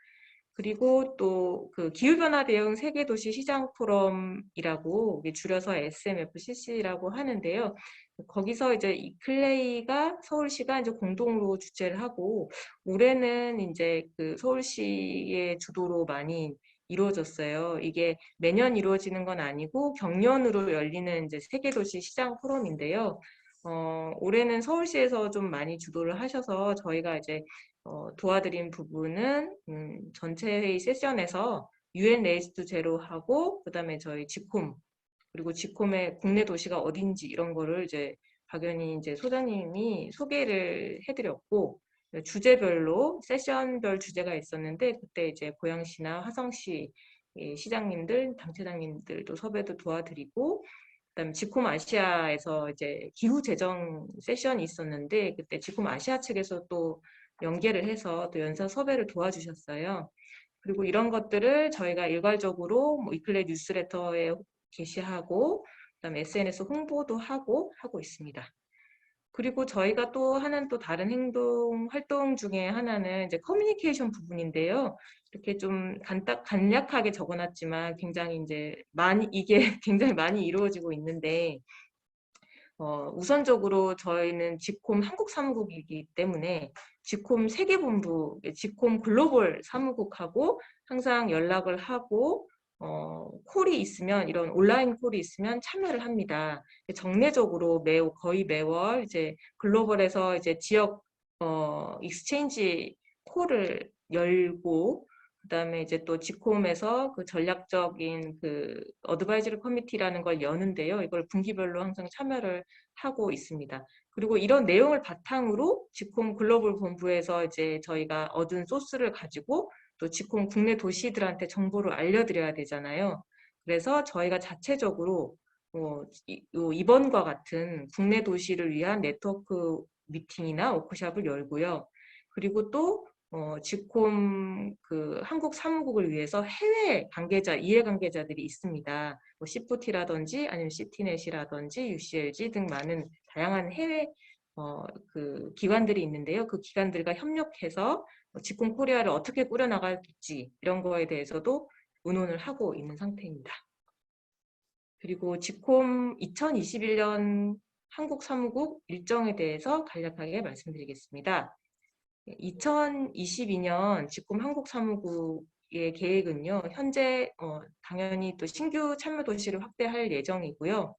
그리고 또 그 기후변화 대응 세계도시 시장 포럼이라고 줄여서 SMFCC라고 하는데요. 거기서 이제 이클레이가 서울시가 이제 공동으로 주최를 하고, 올해는 이제 그 서울시의 주도로 많이 이루어졌어요. 이게 매년 이루어지는 건 아니고 경년으로 열리는 이제 세계도시 시장 포럼인데요. 올해는 서울시에서 좀 많이 주도를 하셔서 저희가 이제 도와드린 부분은 전체 회의 세션에서 UN 레이스 제로하고, 그다음에 저희 지콤, 그리고 지콤의 국내 도시가 어딘지 이런 거를 이제 박연희 이제 소장님이 소개를 해드렸고, 주제별로 세션별 주제가 있었는데 그때 이제 고양시나 화성시 시장님들, 당체장님들도 섭외도 도와드리고, 그다음에 지콤 아시아에서 이제 기후 재정 세션이 있었는데 그때 지콤 아시아 측에서 또 연계를 해서 또 연사 섭외를 도와주셨어요. 그리고 이런 것들을 저희가 일괄적으로 뭐 이클레 뉴스레터에 게시하고, 그다음에 SNS 홍보도 하고 있습니다. 그리고 저희가 또 하는 또 다른 활동 중에 하나는 이제 커뮤니케이션 부분인데요. 이렇게 좀 간략하게 적어놨지만 굉장히 이제 이게 굉장히 많이 이루어지고 있는데, 우선적으로 저희는 지콤 한국 사무국이기 때문에 지콤 세계본부, 지콤 글로벌 사무국하고 항상 연락을 하고, 콜이 있으면, 이런 온라인 콜이 있으면 참여를 합니다. 정례적으로 거의 매월 이제 글로벌에서 이제 지역 익스체인지 콜을 열고, 그다음에 이제 또 지콤에서 그 전략적인 그 어드바이저리 커미티라는 걸 여는데요. 이걸 분기별로 항상 참여를 하고 있습니다. 그리고 이런 내용을 바탕으로 지콤 글로벌 본부에서 이제 저희가 얻은 소스를 가지고 또 지콤 국내 도시들한테 정보를 알려드려야 되잖아요. 그래서 저희가 자체적으로 이번과 같은 국내 도시를 위한 네트워크 미팅이나 워크숍을 열고요. 그리고 또 지콤 그 한국 사무국을 위해서 해외 이해관계자들이 있습니다. 뭐 시프티라든지 아니면 시티넷이라든지 UCLG 등 많은 다양한 해외 그 기관들이 있는데요. 그 기관들과 협력해서 지콤 코리아를 어떻게 꾸려나갈지 이런 거에 대해서도 의논을 하고 있는 상태입니다. 그리고 지콤 2021년 한국 사무국 일정에 대해서 간략하게 말씀드리겠습니다. 2022년 지콤 한국 사무국의 계획은요, 현재 당연히 또 신규 참여 도시를 확대할 예정이고요.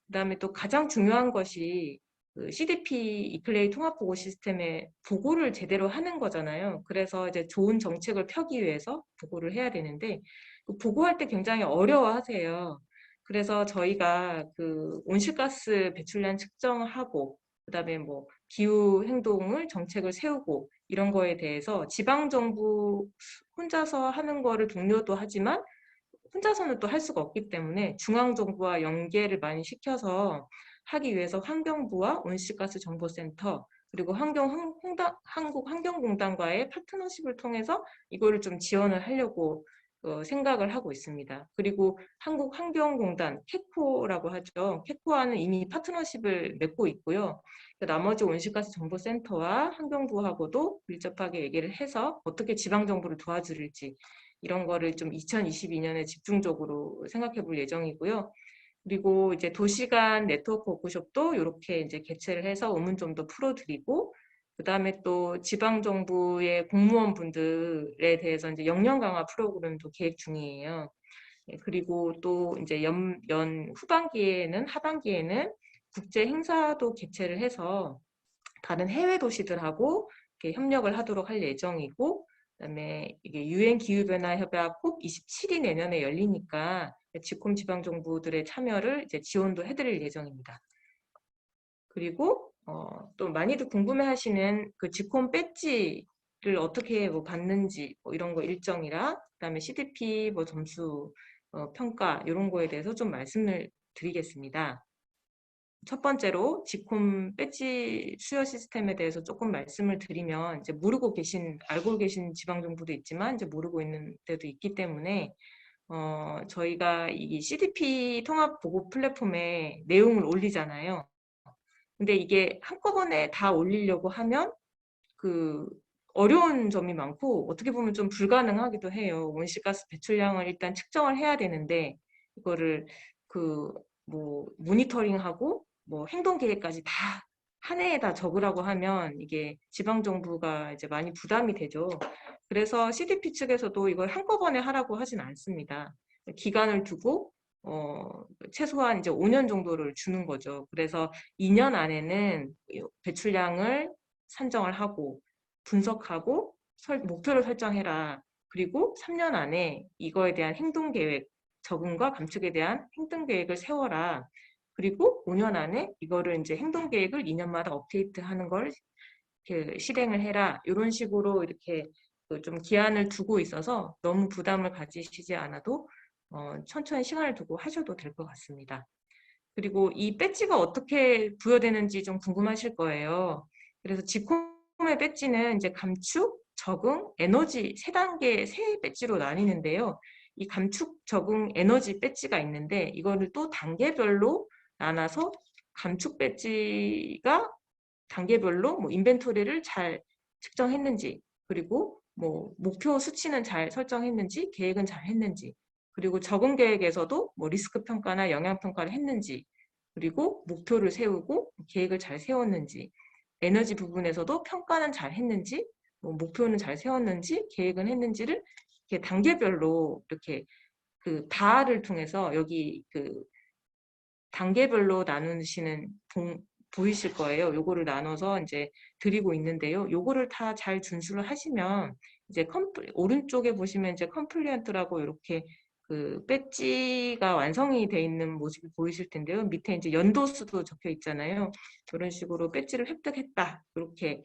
그다음에 또 가장 중요한 것이 그 CDP 이클레이 통합보고 시스템에 보고를 제대로 하는 거잖아요. 그래서 이제 좋은 정책을 펴기 위해서 보고를 해야 되는데 그 보고할 때 굉장히 어려워하세요. 그래서 저희가 그 온실가스 배출량 측정하고 그다음에 뭐 기후 행동을 정책을 세우고 이런 거에 대해서 지방 정부 혼자서 하는 거를 독려도 하지만 혼자서는 또 할 수가 없기 때문에 중앙 정부와 연계를 많이 시켜서 하기 위해서 환경부와 온실가스 정보센터 그리고 한국환경공단과의 파트너십을 통해서 이거를 좀 지원을 하려고 생각을 하고 있습니다. 그리고 한국환경공단, 캐코라고 하죠. 캐코와는 이미 파트너십을 맺고 있고요. 나머지 온실가스 정보센터와 환경부하고도 밀접하게 얘기를 해서 어떻게 지방정부를 도와줄지 이런 거를 좀 2022년에 집중적으로 생각해 볼 예정이고요. 그리고 이제 도시간 네트워크 워크숍도 이렇게 이제 개최를 해서 의문 좀 더 풀어드리고, 그 다음에 또 지방정부의 공무원분들에 대해서 이제 역량 강화 프로그램도 계획 중이에요. 그리고 또 이제 연 하반기에는 국제 행사도 개최를 해서 다른 해외 도시들하고 이렇게 협력을 하도록 할 예정이고, 그다음에 이게 유엔 기후변화 협약 COP 27이 내년에 열리니까 지콤 지방정부들의 참여를 이제 지원도 해드릴 예정입니다. 그리고 또 많이들 궁금해하시는 그 지콤 배지를 어떻게 뭐 받는지 뭐 이런 거 일정이랑 그다음에 CDP 뭐 점수 평가 이런 거에 대해서 좀 말씀을 드리겠습니다. 첫 번째로 지콤 배지 수여 시스템에 대해서 조금 말씀을 드리면 이제 알고 계신 지방정부도 있지만 이제 모르고 있는 데도 있기 때문에 저희가 이 CDP 통합 보고 플랫폼에 내용을 올리잖아요. 근데 이게 한꺼번에 다 올리려고 하면 그 어려운 점이 많고 어떻게 보면 좀 불가능하기도 해요. 온실가스 배출량을 일단 측정을 해야 되는데 이거를 그 뭐 모니터링하고 뭐 행동 계획까지 다 한 해에다 적으라고 하면 이게 지방 정부가 이제 많이 부담이 되죠. 그래서 CDP 측에서도 이걸 한꺼번에 하라고 하진 않습니다. 기간을 두고 최소한 이제 5년 정도를 주는 거죠. 그래서 2년 안에는 배출량을 산정을 하고 분석하고 목표를 설정해라. 그리고 3년 안에 이거에 대한 행동 계획, 적응과 감축에 대한 행동 계획을 세워라. 그리고 5년 안에 이거를 이제 행동 계획을 2년마다 업데이트하는 걸 실행을 해라. 이런 식으로 이렇게 좀 기한을 두고 있어서 너무 부담을 가지시지 않아도 천천히 시간을 두고 하셔도 될 것 같습니다. 그리고 이 배지가 어떻게 부여되는지 좀 궁금하실 거예요. 그래서 지콤의 배지는 이제 감축, 적응, 에너지 3단계 세 배지로 나뉘는데요. 이 감축, 적응, 에너지 배지가 있는데 이거를 또 단계별로 나눠서 감축 배지가 단계별로 뭐 인벤토리를 잘 측정했는지, 그리고 뭐 목표 수치는 잘 설정했는지, 계획은 잘 했는지, 그리고 적응 계획에서도 뭐 리스크 평가나 영향 평가를 했는지, 그리고 목표를 세우고 계획을 잘 세웠는지, 에너지 부분에서도 평가는 잘 했는지, 뭐 목표는 잘 세웠는지, 계획은 했는지를 이렇게 단계별로 이렇게 그 바를 통해서 여기 그 단계별로 나누시는 보이실 거예요. 요거를 나눠서 이제 드리고 있는데요. 요거를 다 잘 준수를 하시면 이제 오른쪽에 보시면 이제 컴플리언트라고 이렇게 그 배지가 완성이 돼 있는 모습이 보이실 텐데요. 밑에 이제 연도수도 적혀 있잖아요. 이런 식으로 배지를 획득했다. 이렇게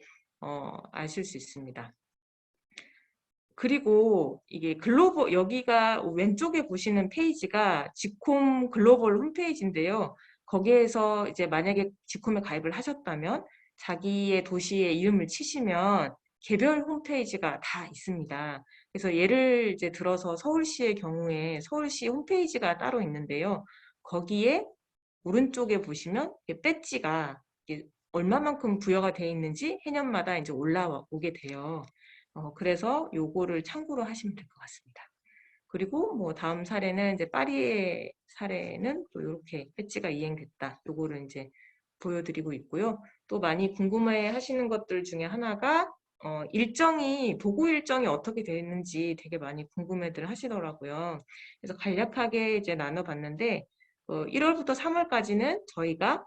아실 수 있습니다. 그리고 이게 글로벌, 여기가 왼쪽에 보시는 페이지가 지콤 글로벌 홈페이지인데요. 거기에서 이제 만약에 지콤에 가입을 하셨다면 자기의 도시의 이름을 치시면 개별 홈페이지가 다 있습니다. 그래서 예를 이제 들어서 서울시의 경우에 서울시 홈페이지가 따로 있는데요. 거기에 오른쪽에 보시면 배지가 얼마만큼 부여가 되어 있는지 해년마다 이제 올라오게 돼요. 그래서 요거를 참고로 하시면 될 것 같습니다. 그리고 뭐 다음 사례는 이제 파리의 사례는 또 이렇게 배지가 이행됐다. 요거를 이제 보여드리고 있고요. 또 많이 궁금해 하시는 것들 중에 하나가 보고 일정이 어떻게 되는지 되게 많이 궁금해들 하시더라고요. 그래서 간략하게 이제 나눠봤는데 1월부터 3월까지는 저희가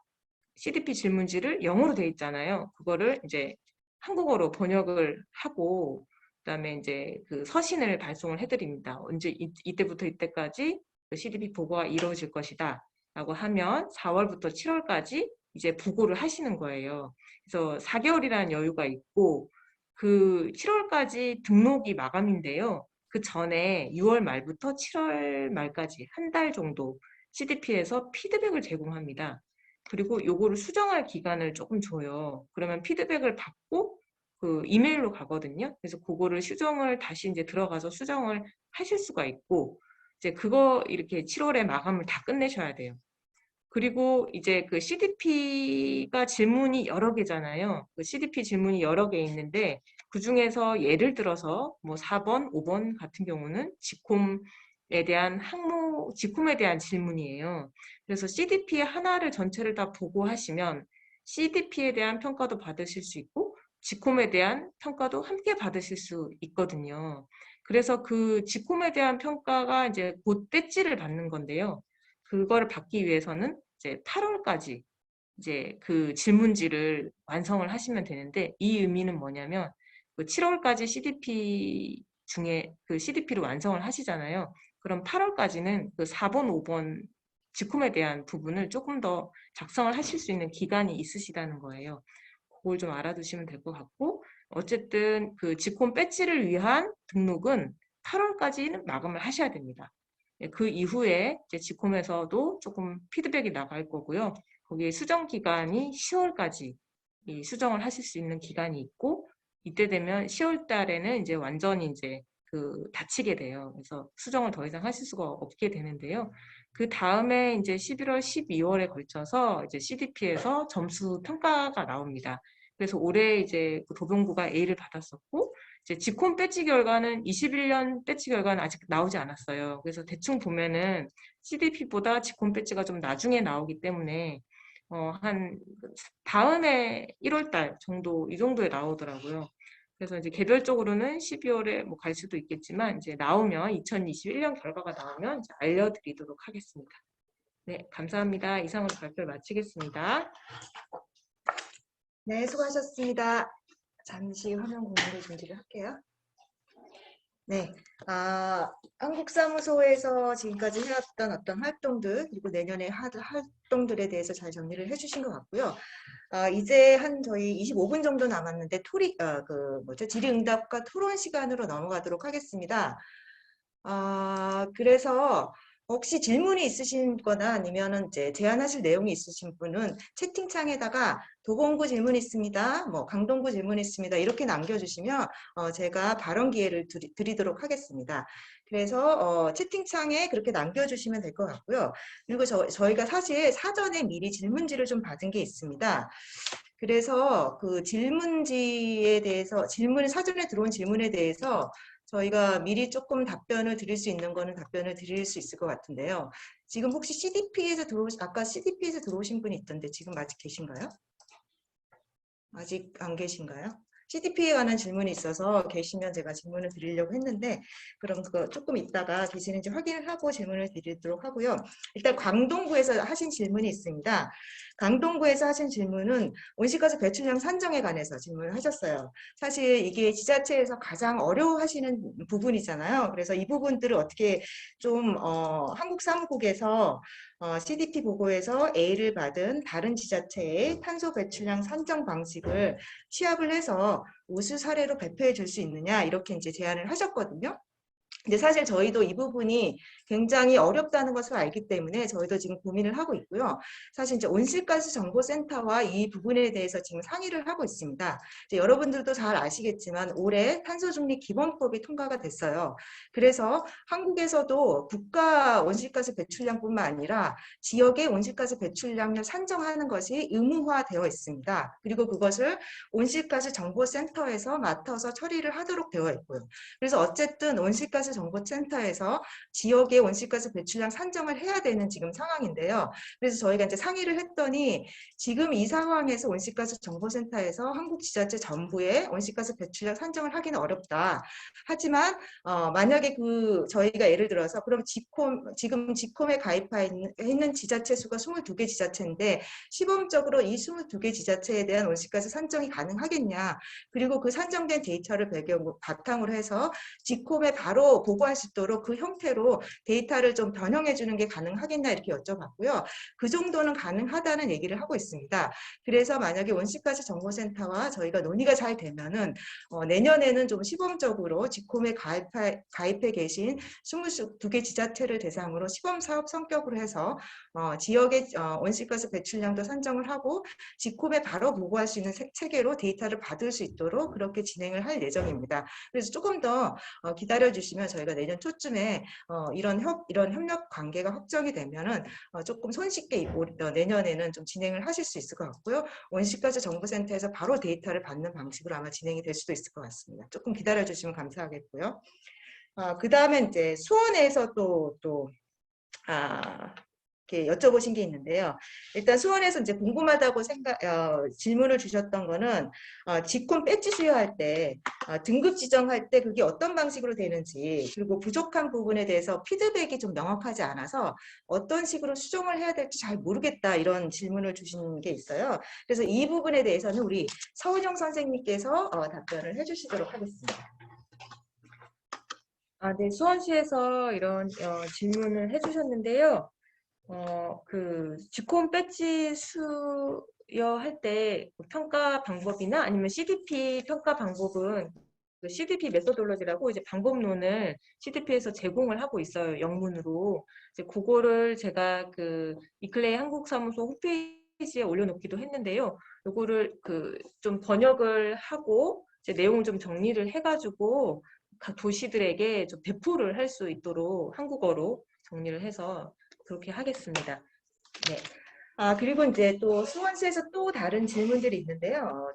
CDP 질문지를 영어로 돼 있잖아요. 그거를 이제 한국어로 번역을 하고 그다음에 이제 그 서신을 발송을 해드립니다. 언제 이때부터 이때까지 그 CDP 보고가 이루어질 것이다라고 하면 4월부터 7월까지 이제 보고를 하시는 거예요. 그래서 4개월이라는 여유가 있고 그 7월까지 등록이 마감인데요. 그 전에 6월 말부터 7월 말까지 한 달 정도 CDP에서 피드백을 제공합니다. 그리고 요거를 수정할 기간을 조금 줘요. 그러면 피드백을 받고 그 이메일로 가거든요. 그래서 그거를 수정을 다시 이제 들어가서 수정을 하실 수가 있고 이제 그거 이렇게 7월에 마감을 다 끝내셔야 돼요. 그리고 이제 그 CDP가 질문이 여러 개잖아요. 그 CDP 질문이 여러 개 있는데 그 중에서 예를 들어서 뭐 4번, 5번 같은 경우는 직콤에 대한 항목, 직콤에 대한 질문이에요. 그래서 CDP 하나를 전체를 다 보고하시면 CDP에 대한 평가도 받으실 수 있고 직콤에 대한 평가도 함께 받으실 수 있거든요. 그래서 그 직콤에 대한 평가가 이제 곧 배지를 받는 건데요. 그거를 받기 위해서는 이제 8월까지 이제 그 질문지를 완성을 하시면 되는데 이 의미는 뭐냐면 그 7월까지 CDP 중에 그 CDP를 완성을 하시잖아요. 그럼 8월까지는 그 4번, 5번 직콤에 대한 부분을 조금 더 작성을 하실 수 있는 기간이 있으시다는 거예요. 그걸 좀 알아두시면 될 것 같고 어쨌든 그 직콤 배지를 위한 등록은 8월까지는 마감을 하셔야 됩니다. 그 이후에 이제 직콤에서도 조금 피드백이 나갈 거고요. 거기에 수정 기간이 10월까지 이 수정을 하실 수 있는 기간이 있고 이때 되면 10월 달에는 이제 완전히 이제 그 닫히게 돼요. 그래서 수정을 더 이상 하실 수가 없게 되는데요. 그 다음에 이제 11월, 12월에 걸쳐서 이제 CDP에서 점수 평가가 나옵니다. 그래서 올해 이제 그 도봉구가 A를 받았었고 이제 직콤 배지 결과는 21년 배지 결과는 아직 나오지 않았어요. 그래서 대충 보면은 CDP보다 직콤 배지가 좀 나중에 나오기 때문에 한 다음에 1월 달 정도 이 정도에 나오더라고요. 그래서 이제 개별적으로는 12월에 뭐 갈 수도 있겠지만 이제 나오면 2021년 결과가 나오면 이제 알려드리도록 하겠습니다. 네, 감사합니다. 이상으로 발표를 마치겠습니다. 네, 수고하셨습니다. 잠시 화면 공유를 중지를 할게요. 네, 한국사무소에서 지금까지 해왔던 어떤 활동들 그리고 내년에 할 활동들에 대해서 잘 정리를 해주신 것 같고요. 이제 한 저희 25분 정도 남았는데 질의응답과 토론 시간으로 넘어가도록 하겠습니다. 그래서 혹시 질문이 있으신 거나 아니면은 이제 제안하실 내용이 있으신 분은 채팅창에다가 도봉구 질문 있습니다. 뭐 강동구 질문 있습니다. 이렇게 남겨주시면 제가 발언 기회를 드리도록 하겠습니다. 그래서 채팅창에 그렇게 남겨주시면 될 것 같고요. 그리고 저희가 사실 사전에 미리 질문지를 좀 받은 게 있습니다. 그래서 그 질문지에 대해서 사전에 들어온 질문에 대해서 저희가 미리 조금 답변을 드릴 수 있는 거는 답변을 드릴 수 있을 것 같은데요. 지금 혹시 아까 CDP에서 들어오신 분이 있던데 지금 아직 계신가요? 아직 안 계신가요? CDP에 관한 질문이 있어서 계시면 제가 질문을 드리려고 했는데 그럼 그거 조금 있다가 계시는지 확인을 하고 질문을 드리도록 하고요. 일단 강동구에서 하신 질문이 있습니다. 강동구에서 하신 질문은 온실가스 배출량 산정에 관해서 질문을 하셨어요. 사실 이게 지자체에서 가장 어려워하시는 부분이잖아요. 그래서 이 부분들을 어떻게 좀 한국사무국에서 CDP 보고에서 A를 받은 다른 지자체의 탄소 배출량 산정 방식을 취합을 해서 우수 사례로 배포해 줄 수 있느냐 이렇게 이제 제안을 하셨거든요. 근데 사실 저희도 이 부분이 굉장히 어렵다는 것을 알기 때문에 저희도 지금 고민을 하고 있고요. 사실 이제 온실가스 정보센터와 이 부분에 대해서 지금 상의를 하고 있습니다. 이제 여러분들도 잘 아시겠지만 올해 탄소중립 기본법이 통과가 됐어요. 그래서 한국에서도 국가 온실가스 배출량뿐만 아니라 지역의 온실가스 배출량을 산정하는 것이 의무화되어 있습니다. 그리고 그것을 온실가스 정보센터에서 맡아서 처리를 하도록 되어 있고요. 그래서 어쨌든 온실가스 온실가스정보센터에서 지역의 온실가스 배출량 산정을 해야 되는 지금 상황인데요. 그래서 저희가 이제 상의를 했더니 지금 이 상황에서 온실가스정보센터에서 한국 지자체 전부의 온실가스 배출량 산정을 하기는 어렵다. 하지만 만약에 저희가 예를 들어서 그럼 지금 지콤에 가입해 있는 지자체 수가 22개 지자체인데 시범적으로 이 22개 지자체에 대한 온실가스 산정이 가능하겠냐. 그리고 그 산정된 데이터를 바탕으로 해서 지콤에 바로 보고할 수 있도록 그 형태로 데이터를 좀 변형해 주는 게 가능하겠냐 이렇게 여쭤봤고요. 그 정도는 가능하다는 얘기를 하고 있습니다. 그래서 만약에 온실가스 정보센터와 저희가 논의가 잘 되면은 내년에는 좀 시범적으로 지콤에 가입해 계신 22개 지자체를 대상으로 시범 사업 성격으로 해서 지역의 온실가스 배출량도 산정을 하고 지콤에 바로 보고할 수 있는 체계로 데이터를 받을 수 있도록 그렇게 진행을 할 예정입니다. 그래서 조금 더 기다려 주시면 저희가 내년 초쯤에 이런 협력 관계가 확정이 되면은 조금 손쉽게 내년에는 좀 진행을 하실 수 있을 것 같고요. 온실가스 정보센터에서 바로 데이터를 받는 방식으로 아마 진행이 될 수도 있을 것 같습니다. 조금 기다려 주시면 감사하겠고요. 그 다음에 이제 수원에서 이렇게 여쭤보신 게 있는데요. 일단 수원에서 이제 궁금하다고 질문을 주셨던 거는 지콤 배지 수여할 때 등급 지정할 때 그게 어떤 방식으로 되는지 그리고 부족한 부분에 대해서 피드백이 좀 명확하지 않아서 어떤 식으로 수정을 해야 될지 잘 모르겠다 이런 질문을 주신 게 있어요. 그래서 이 부분에 대해서는 우리 서은영 선생님께서 답변을 해주시도록 하겠습니다. 네, 수원시에서 이런 질문을 해주셨는데요. 지콤 배지 수여할 때 평가 방법이나 아니면 CDP 평가 방법은 CDP 메소돌로지라고 이제 방법론을 CDP에서 제공을 하고 있어요. 영문으로. 이제 그거를 제가 이클레이 한국사무소 홈페이지에 올려놓기도 했는데요. 요거를 좀 번역을 하고 이제 내용을 좀 정리를 해가지고 각 도시들에게 좀 배포를 할 수 있도록 한국어로 정리를 해서 그렇게 하겠습니다. 네. 그리고 이제 또 수원시에서 또 다른 질문들이 있는데요.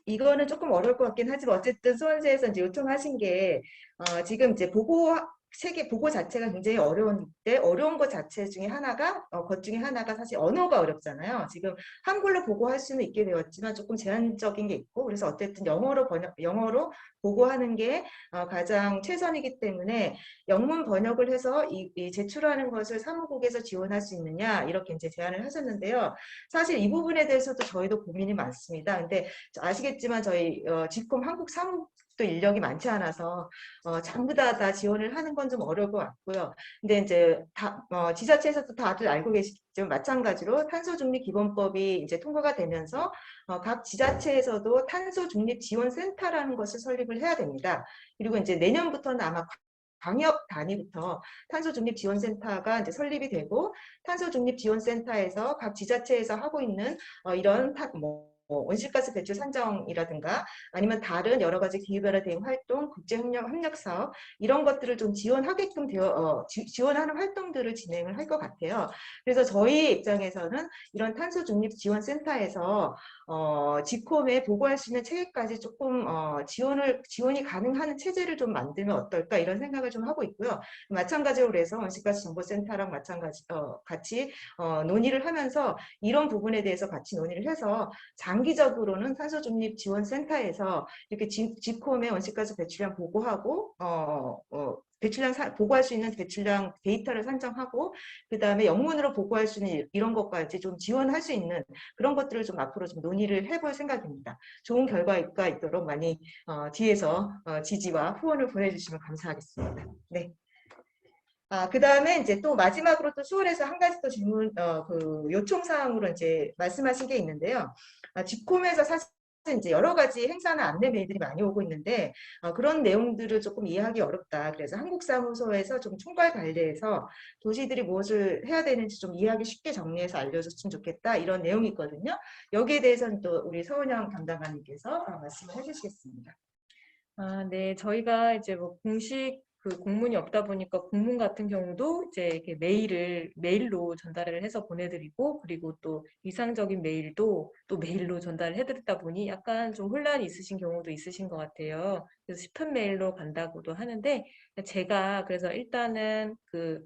이거는 조금 어려울 것 같긴 하지만 어쨌든 수원시에서 이제 요청하신 게 지금 이제 세계 보고 자체가 굉장히 어려운데 어려운 것 자체 중에 하나가 것 중에 하나가 사실 언어가 어렵잖아요. 지금 한글로 보고할 수는 있게 되었지만 조금 제한적인 게 있고 그래서 어쨌든 영어로 보고하는 게 가장 최선이기 때문에 영문 번역을 해서 이 제출하는 것을 사무국에서 지원할 수 있느냐 이렇게 이제 제안을 하셨는데요. 사실 이 부분에 대해서도 저희도 고민이 많습니다. 근데 아시겠지만 저희 지콤 한국 사무국도 인력이 많지 않아서 전부 다 지원을 하는 건 좀 어려울 것 같고요. 근데 이제 지자체에서도 다들 알고 계시지만 마찬가지로 탄소중립기본법이 이제 통과가 되면서 각 지자체에서도 탄소중립지원센터라는 것을 설립을 해야 됩니다. 그리고 이제 내년부터는 아마 광역 단위부터 탄소중립지원센터가 이제 설립이 되고 탄소중립지원센터에서 각 지자체에서 하고 있는 이런 온실가스 배출 산정이라든가 아니면 다른 여러 가지 기후변화 대응 활동, 국제협력 사업 이런 것들을 좀 지원하게끔 지원하는 활동들을 진행을 할 것 같아요. 그래서 저희 입장에서는 이런 탄소중립지원센터에서 지콤에 보고할 수 있는 체계까지 조금 지원이 가능한 체제를 좀 만들면 어떨까 이런 생각을 좀 하고 있고요. 마찬가지로 그래서 온실가스 정보센터랑 같이 논의를 하면서 이런 부분에 대해서 같이 논의를 해서 장기적으로는 탄소중립지원센터에서 이렇게 지콤의 온실가스 배출량 보고하고 보고할 수 있는 배출량 데이터를 산정하고 그 다음에 영문으로 보고할 수 있는 이런 것까지 좀 지원할 수 있는 그런 것들을 좀 앞으로 좀 논의를 해볼 생각입니다. 좋은 결과가 있도록 많이 뒤에서 지지와 후원을 보내주시면 감사하겠습니다. 네. 그 다음에 이제 또 마지막으로 또 수원에서 한 가지 또 질문, 요청사항으로 이제 말씀하신 게 있는데요. 지콤에서 사실 이제 여러 가지 행사나 안내 메일들이 많이 오고 있는데 그런 내용들을 조금 이해하기 어렵다. 그래서 한국사무소에서 좀 총괄 관리해서 도시들이 무엇을 해야 되는지 좀 이해하기 쉽게 정리해서 알려줬으면 좋겠다. 이런 내용이 있거든요. 여기에 대해서는 또 우리 서은영 담당관님께서 말씀을 해주시겠습니다. 네, 저희가 이제 공식 그 공문이 없다 보니까 공문 같은 경우도 이제 이렇게 메일로 전달을 해서 보내드리고, 그리고 또 이상적인 메일도 또 메일로 전달을 해드리다 보니 약간 좀 혼란이 있으신 경우도 있으신 것 같아요. 그래서 10편 메일로 간다고도 하는데, 제가 그래서 일단은 그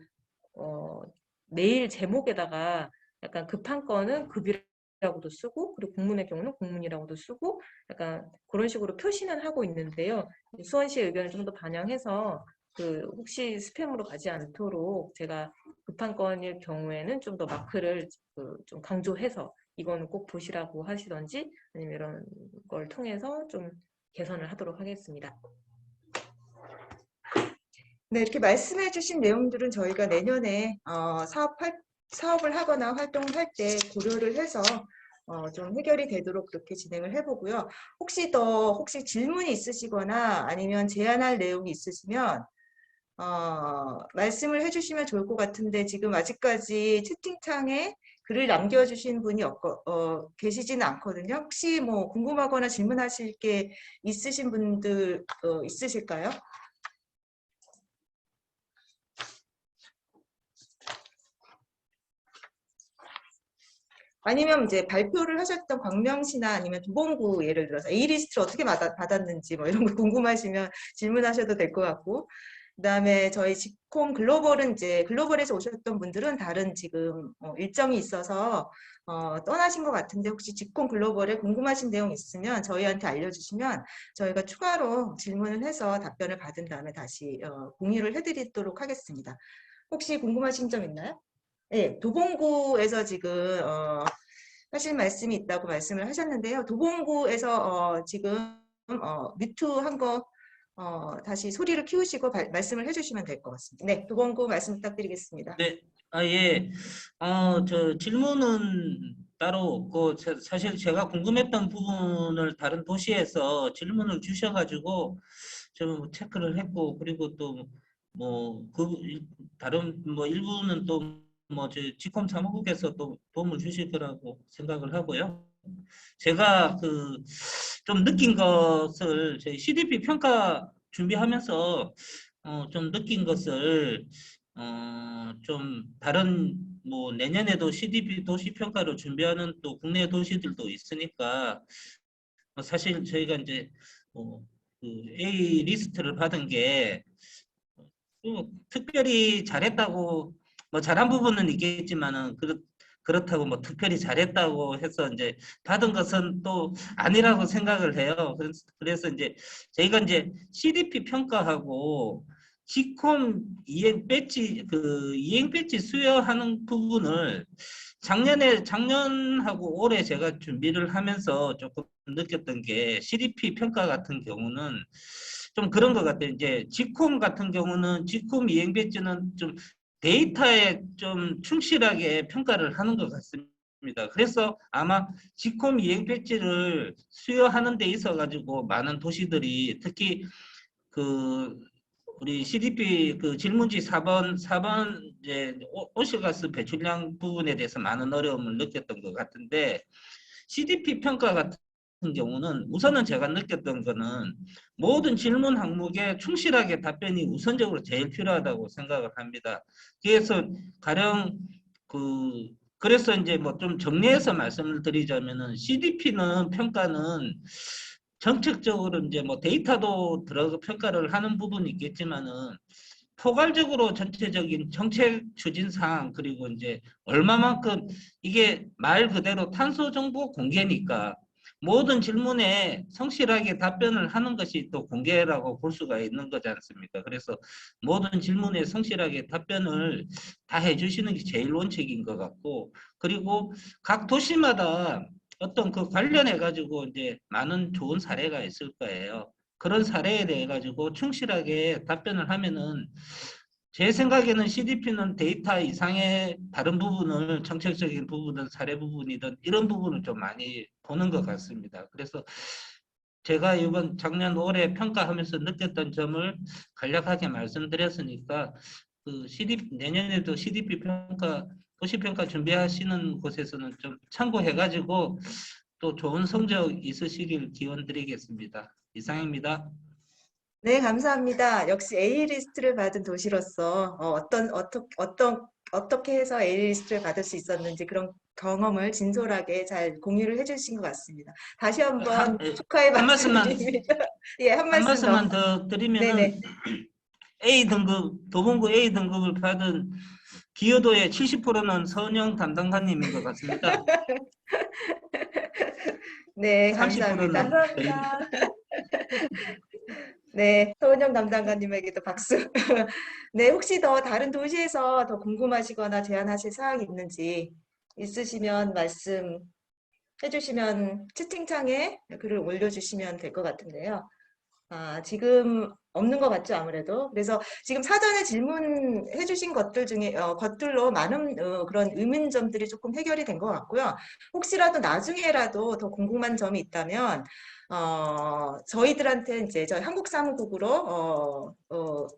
메일 제목에다가 약간 급한 건은 급이라고도 쓰고, 그리고 공문의 경우는 공문이라고도 쓰고, 약간 그런 식으로 표시는 하고 있는데요. 수원 씨의 의견을 좀 더 반영해서 그 혹시 스팸으로 가지 않도록 제가 급한 건일 경우에는 좀 더 마크를 좀 강조해서 이거는 꼭 보시라고 하시던지, 아니면 이런 걸 통해서 좀 개선을 하도록 하겠습니다. 네, 이렇게 말씀해 주신 내용들은 저희가 내년에 사업을 하거나 활동을 할 때 고려를 해서 좀 해결이 되도록 그렇게 진행을 해보고요. 혹시 질문이 있으시거나 아니면 제안할 내용이 있으시면 말씀을 해주시면 좋을 것 같은데, 지금 아직까지 채팅창에 글을 남겨주신 분이 계시지는 않거든요. 혹시 뭐 궁금하거나 질문하실 게 있으신 분들 있으실까요? 아니면 이제 발표를 하셨던 광명시나 아니면 도봉구, 예를 들어서 A리스트를 어떻게 받았는지 뭐 이런 거 궁금하시면 질문하셔도 될 것 같고, 그다음에 저희 지콤 글로벌은 이제 글로벌에서 오셨던 분들은 다른 지금 일정이 있어서 떠나신 것 같은데, 혹시 지콤 글로벌에 궁금하신 내용 있으면 저희한테 알려주시면 저희가 추가로 질문을 해서 답변을 받은 다음에 다시 공유를 해드리도록 하겠습니다. 혹시 궁금하신 점 있나요? 네, 도봉구에서 지금 하실 말씀이 있다고 말씀을 하셨는데요. 도봉구에서 지금 뮤트한 거 다시 소리를 키우시고 말씀을 해주시면 될 것 같습니다. 네, 도봉구 말씀 부탁드리겠습니다. 네, 예. 저 질문은 따로 없고, 사실 제가 궁금했던 부분을 다른 도시에서 질문을 주셔가지고 좀 체크를 했고, 그리고 또 다른 일부는 또 저 지콤 사무국에서 또 도움을 주실 거라고 생각을 하고요. 제가 좀 느낀 것을 저희 CDP 평가 준비하면서 좀 느낀 것을 좀 다른 내년에도 CDP 도시 평가를 준비하는 또 국내 도시들도 있으니까, 사실 저희가 이제 그 A 리스트를 받은 게 특별히 잘했다고, 잘한 부분은 있겠지만은 그렇다고 특별히 잘했다고 해서 이제 받은 것은 또 아니라고 생각을 해요. 그래서 이제 저희가 이제 CDP 평가하고 지콤 이행 배지 수여하는 부분을 작년하고 올해 제가 준비를 하면서 조금 느꼈던 게, CDP 평가 같은 경우는 좀 그런 것 같아요. 이제 지콤 같은 경우는 지콤 이행 배지는 좀 데이터에 좀 충실하게 평가를 하는 것 같습니다. 그래서 아마 지콤 이행 배지를 수여하는 데 있어 가지고 많은 도시들이, 특히 우리 CDP 질문지 4번 이제 온실가스 배출량 부분에 대해서 많은 어려움을 느꼈던 것 같은데, CDP 평가 같은 경우는 우선은 제가 느꼈던 거는 모든 질문 항목에 충실하게 답변이 우선적으로 제일 필요하다고 생각을 합니다. 그래서 가령 그래서 이제 좀 정리해서 말씀을 드리자면은, CDP는 평가는 정책적으로 이제 데이터도 들어가 평가를 하는 부분이 있겠지만은, 포괄적으로 전체적인 정책 추진 사항, 그리고 이제 얼마만큼, 이게 말 그대로 탄소 정보 공개니까 모든 질문에 성실하게 답변을 하는 것이 또 공개라고 볼 수가 있는 거지 않습니까? 그래서 모든 질문에 성실하게 답변을 다 해주시는 게 제일 원칙인 것 같고, 그리고 각 도시마다 어떤 관련해 가지고 이제 많은 좋은 사례가 있을 거예요. 그런 사례에 대해 가지고 충실하게 답변을 하면은, 제 생각에는 CDP는 데이터 이상의 다른 부분을, 정책적인 부분은 사례 부분이든 이런 부분을 좀 많이 보는 것 같습니다. 그래서 제가 이번 작년 올해 평가하면서 느꼈던 점을 간략하게 말씀드렸으니까, 내년에도 CDP 평가, 도시평가 준비하시는 곳에서는 좀 참고해가지고 또 좋은 성적 있으시길 기원드리겠습니다. 이상입니다. 네, 감사합니다. 역시 A리스트를 받은 도시로서 어떻게 해서 A리스트를 받을 수 있었는지 그런 경험을 진솔하게 잘 공유를 해주신 것 같습니다. 다시 한번 축하의 한 말씀만 말씀드립니다. 예, 한 한 말씀 더. 말씀만 더 드리면은 네네. A 등급 도봉구 A 등급을 받은 기여도의 70%는 서은영 담당관님인 것 같습니다. 네, 30%는 감사합니다. 네, 서은영 담당관님에게도 박수. 네, 혹시 더 다른 도시에서 더 궁금하시거나 제안하실 사항이 있는지 있으시면 말씀해 주시면 채팅창에 글을 올려주시면 될 것 같은데요. 지금 없는 것 같죠, 아무래도. 그래서 지금 사전에 질문해 주신 것들 중에, 것들로 많은 그런 의문점들이 조금 해결이 된 것 같고요. 혹시라도 나중에라도 더 궁금한 점이 있다면, 저희들한테 이제 저희 한국사무국으로,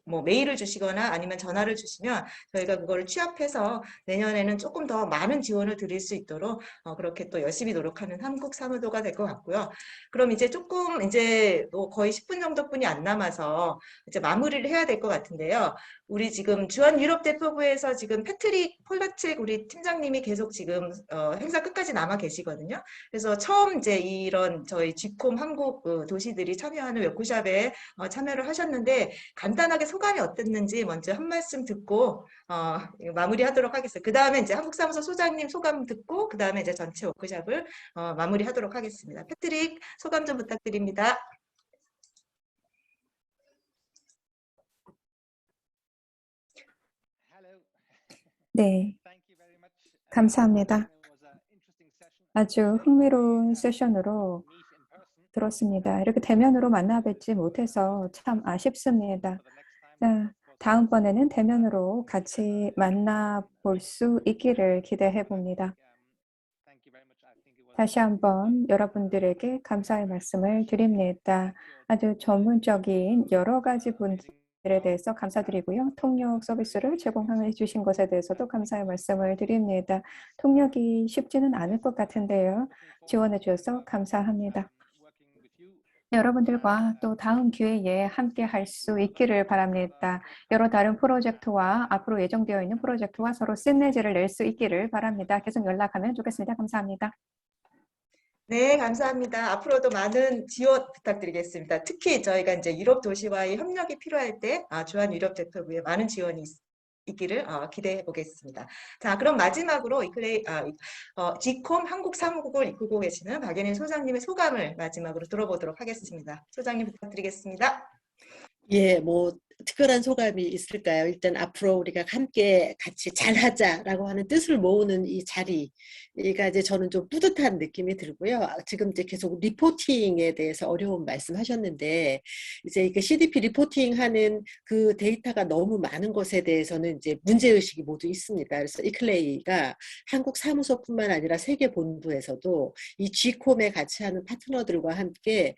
뭐 메일을 주시거나 아니면 전화를 주시면 저희가 그거를 취합해서 내년에는 조금 더 많은 지원을 드릴 수 있도록 그렇게 또 열심히 노력하는 한국사무도가 될 것 같고요. 그럼 이제 조금 이제 뭐 거의 10분 정도뿐이 안 남아서 이제 마무리를 해야 될 것 같은데요. 우리 지금 주한 유럽 대표부에서 지금 패트릭 폴라책 우리 팀장님이 계속 지금 행사 끝까지 남아 계시거든요. 그래서 처음 이제 이런 저희 G콤 한국 도시들이 참여하는 워크숍에 참여를 하셨는데 간단하게 소감이 어땠는지 먼저 한 말씀 듣고 마무리하도록 하겠습니다. 그 다음에 이제 한국사무소 소장님 소감 듣고 그 다음에 이제 전체 워크숍을 마무리하도록 하겠습니다. 패트릭 소감 좀 부탁드립니다. 네, 감사합니다. 아주 흥미로운 세션으로 들었습니다. 이렇게 대면으로 만나 뵙지 못해서 참 아쉽습니다. 자, 다음번에는 대면으로 같이 만나볼 수 있기를 기대해 봅니다. 다시 한번 여러분들에게 감사의 말씀을 드립니다. 아주 전문적인 여러 가지 분들에 대해서 감사드리고요. 통역 서비스를 제공해 주신 것에 대해서도 감사의 말씀을 드립니다. 통역이 쉽지는 않을 것 같은데요. 지원해 주셔서 감사합니다. 여러분들과 또 다음 기회에 함께 할 수 있기를 바랍니다. 여러 다른 프로젝트와 앞으로 예정되어 있는 프로젝트와 서로 시너지를 낼 수 있기를 바랍니다. 계속 연락하면 좋겠습니다. 감사합니다. 네, 감사합니다. 앞으로도 많은 지원 부탁드리겠습니다. 특히 저희가 이제 유럽 도시와의 협력이 필요할 때 주한 유럽 대표부에 많은 지원이 있기를 기대해 보겠습니다. 자, 그럼 마지막으로 G콤 한국 사무국을 이끌고 계시는 박연일 소장님의 소감을 마지막으로 들어보도록 하겠습니다. 소장님 부탁드리겠습니다. 예, 뭐 특별한 소감이 있을까요? 일단 앞으로 우리가 함께 같이 잘하자라고 하는 뜻을 모으는 이 자리가 이제 저는 좀 뿌듯한 느낌이 들고요. 지금 이제 계속 리포팅에 대해서 어려운 말씀하셨는데 이제 이게 CDP 리포팅하는 그 데이터가 너무 많은 것에 대해서는 이제 문제의식이 모두 있습니다. 그래서 이클레이가 한국 사무소뿐만 아니라 세계 본부에서도 이 G콤에 같이 하는 파트너들과 함께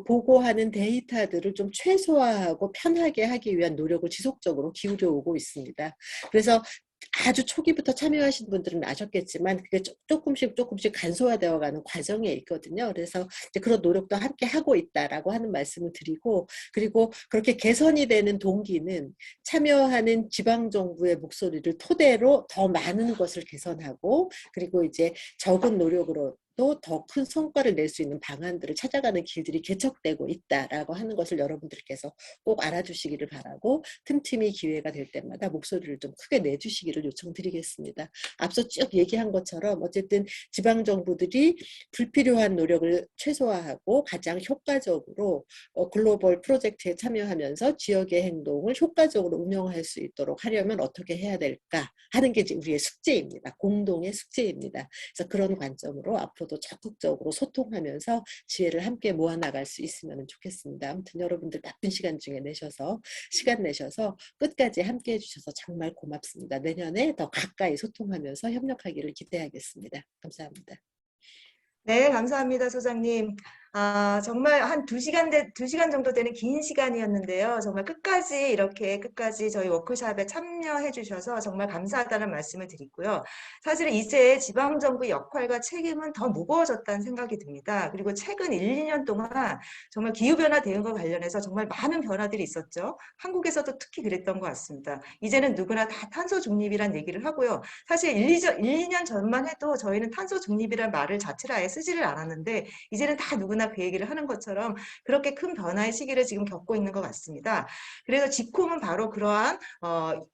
보고하는 데이터들을 좀 최소화하고 편하게 하기 위한 노력을 지속적으로 기울여 오고 있습니다. 그래서 아주 초기부터 참여하신 분들은 아셨겠지만 그게 조금씩 간소화되어 가는 과정에 있거든요. 그래서 이제 그런 노력도 함께 하고 있다라고 하는 말씀을 드리고, 그리고 그렇게 개선이 되는 동기는 참여하는 지방정부의 목소리를 토대로 더 많은 것을 개선하고, 그리고 이제 적은 노력으로 더 큰 성과를 낼 수 있는 방안들을 찾아가는 길들이 개척되고 있다라고 하는 것을 여러분들께서 꼭 알아주시기를 바라고, 틈틈이 기회가 될 때마다 목소리를 좀 크게 내주시기를 요청드리겠습니다. 앞서 쭉 얘기한 것처럼 어쨌든 지방정부들이 불필요한 노력을 최소화하고 가장 효과적으로 글로벌 프로젝트에 참여하면서 지역의 행동을 효과적으로 운영할 수 있도록 하려면 어떻게 해야 될까 하는 게 이제 우리의 숙제입니다. 공동의 숙제입니다. 그래서 그런 관점으로 앞으로도 적극적으로 소통하면서 지혜를 함께 모아나갈 수 있으면 좋겠습니다. 아무튼 여러분들 바쁜 시간 중에 시간 내셔서 끝까지 함께 해주셔서 정말 고맙습니다. 내년에 더 가까이 소통하면서 협력하기를 기대하겠습니다. 감사합니다. 네, 감사합니다, 소장님. 정말 한 2시간 정도 되는 긴 시간이었는데요. 정말 끝까지 저희 워크숍에 참여해 주셔서 정말 감사하다는 말씀을 드리고요. 사실은 이제 지방정부 역할과 책임은 더 무거워졌다는 생각이 듭니다. 그리고 최근 1, 2년 동안 정말 기후변화 대응과 관련해서 정말 많은 변화들이 있었죠. 한국에서도 특히 그랬던 것 같습니다. 이제는 누구나 다 탄소 중립이란 얘기를 하고요. 사실 1, 2년 전만 해도 저희는 탄소 중립이란 말을 자체를 아예 쓰지를 않았는데 이제는 다 누구나 그 얘기를 하는 것처럼 그렇게 큰 변화의 시기를 지금 겪고 있는 것 같습니다. 그래서 지콤은 바로 그러한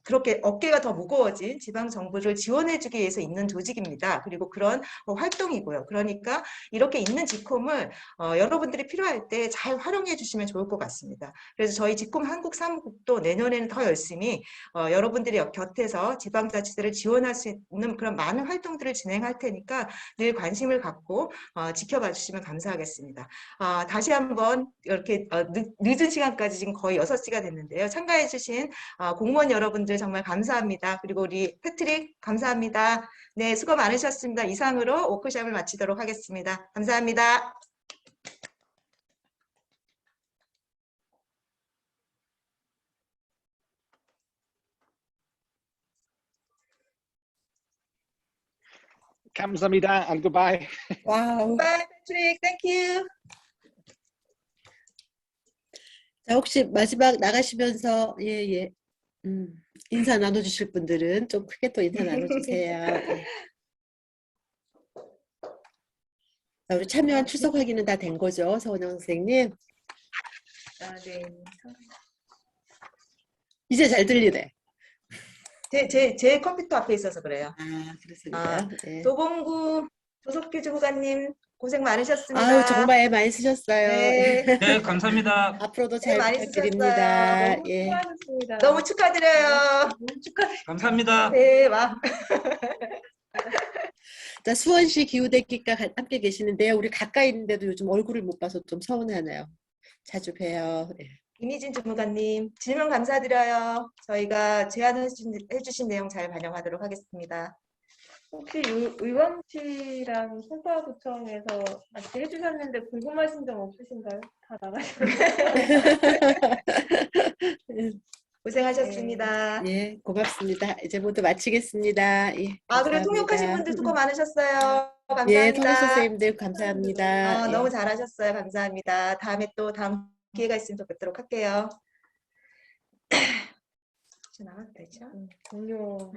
그렇게 어깨가 더 무거워진 지방 정부를 지원해주기 위해서 있는 조직입니다. 그리고 그런 활동이고요. 그러니까 이렇게 있는 지콤을 여러분들이 필요할 때 잘 활용해 주시면 좋을 것 같습니다. 그래서 저희 지콤 한국 사무국도 내년에는 더 열심히 여러분들이 곁에서 지방자치들을 지원할 수 있는 그런 많은 활동들을 진행할 테니까 늘 관심을 갖고 지켜봐 주시면 감사하겠습니다. 다시 한번 이렇게 늦은 시간까지 지금 거의 6시가 됐는데요. 참가해 주신 공무원 여러분들 정말 감사합니다. 그리고 우리 패트릭 감사합니다. 네, 수고 많으셨습니다. 이상으로 워크숍을 마치도록 하겠습니다. 감사합니다. 감사합니다 and goodbye. 와우. Bye, Patrick. Thank you. 자, 혹시 마지막 나가시면서 인사 나눠주실 분들은 좀 크게 또 인사 나눠주세요. 예. 자, 우리 참여한 출석 확인은 다 된 거죠, 서원영 선생님? 네. 이제 잘 들리네. 제 컴퓨터 앞에 있어서 그래요. 그렇습니다. 예. 도봉구 조석규 주무관님 고생 많으셨습니다. 아유, 정말 많이 쓰셨어요. 네. 네, 감사합니다. 앞으로도 잘 많이 부탁드립니다. 너무 예. 수고하셨습니다. 너무 축하드려요. 너무 축하드립니다. 감사합니다. 네, 와. 자, 수원시 기후대기과 함께 계시는데요. 우리 가까이 있는데도 요즘 얼굴을 못 봐서 좀 서운하네요. 자주 봬요. 예. 이미진 주무관님 질문 감사드려요. 저희가 제안해 주신 내용 잘 반영하도록 하겠습니다. 혹시 의왕시랑 송파구청에서 같이 해주셨는데 궁금하신 점 없으신가요? 다 나가셨나요? 고생하셨습니다. 예, 고맙습니다. 이제 모두 마치겠습니다. 예, 그래 감사합니다. 통역하신 분들 수고 많으셨어요. 예, 감사합니다. 통역 선생님들 감사합니다. 예. 너무 잘하셨어요. 감사합니다. 다음에 또 다음 기회가 있으면 또 뵙도록 할게요. 나가도 되죠? 동료.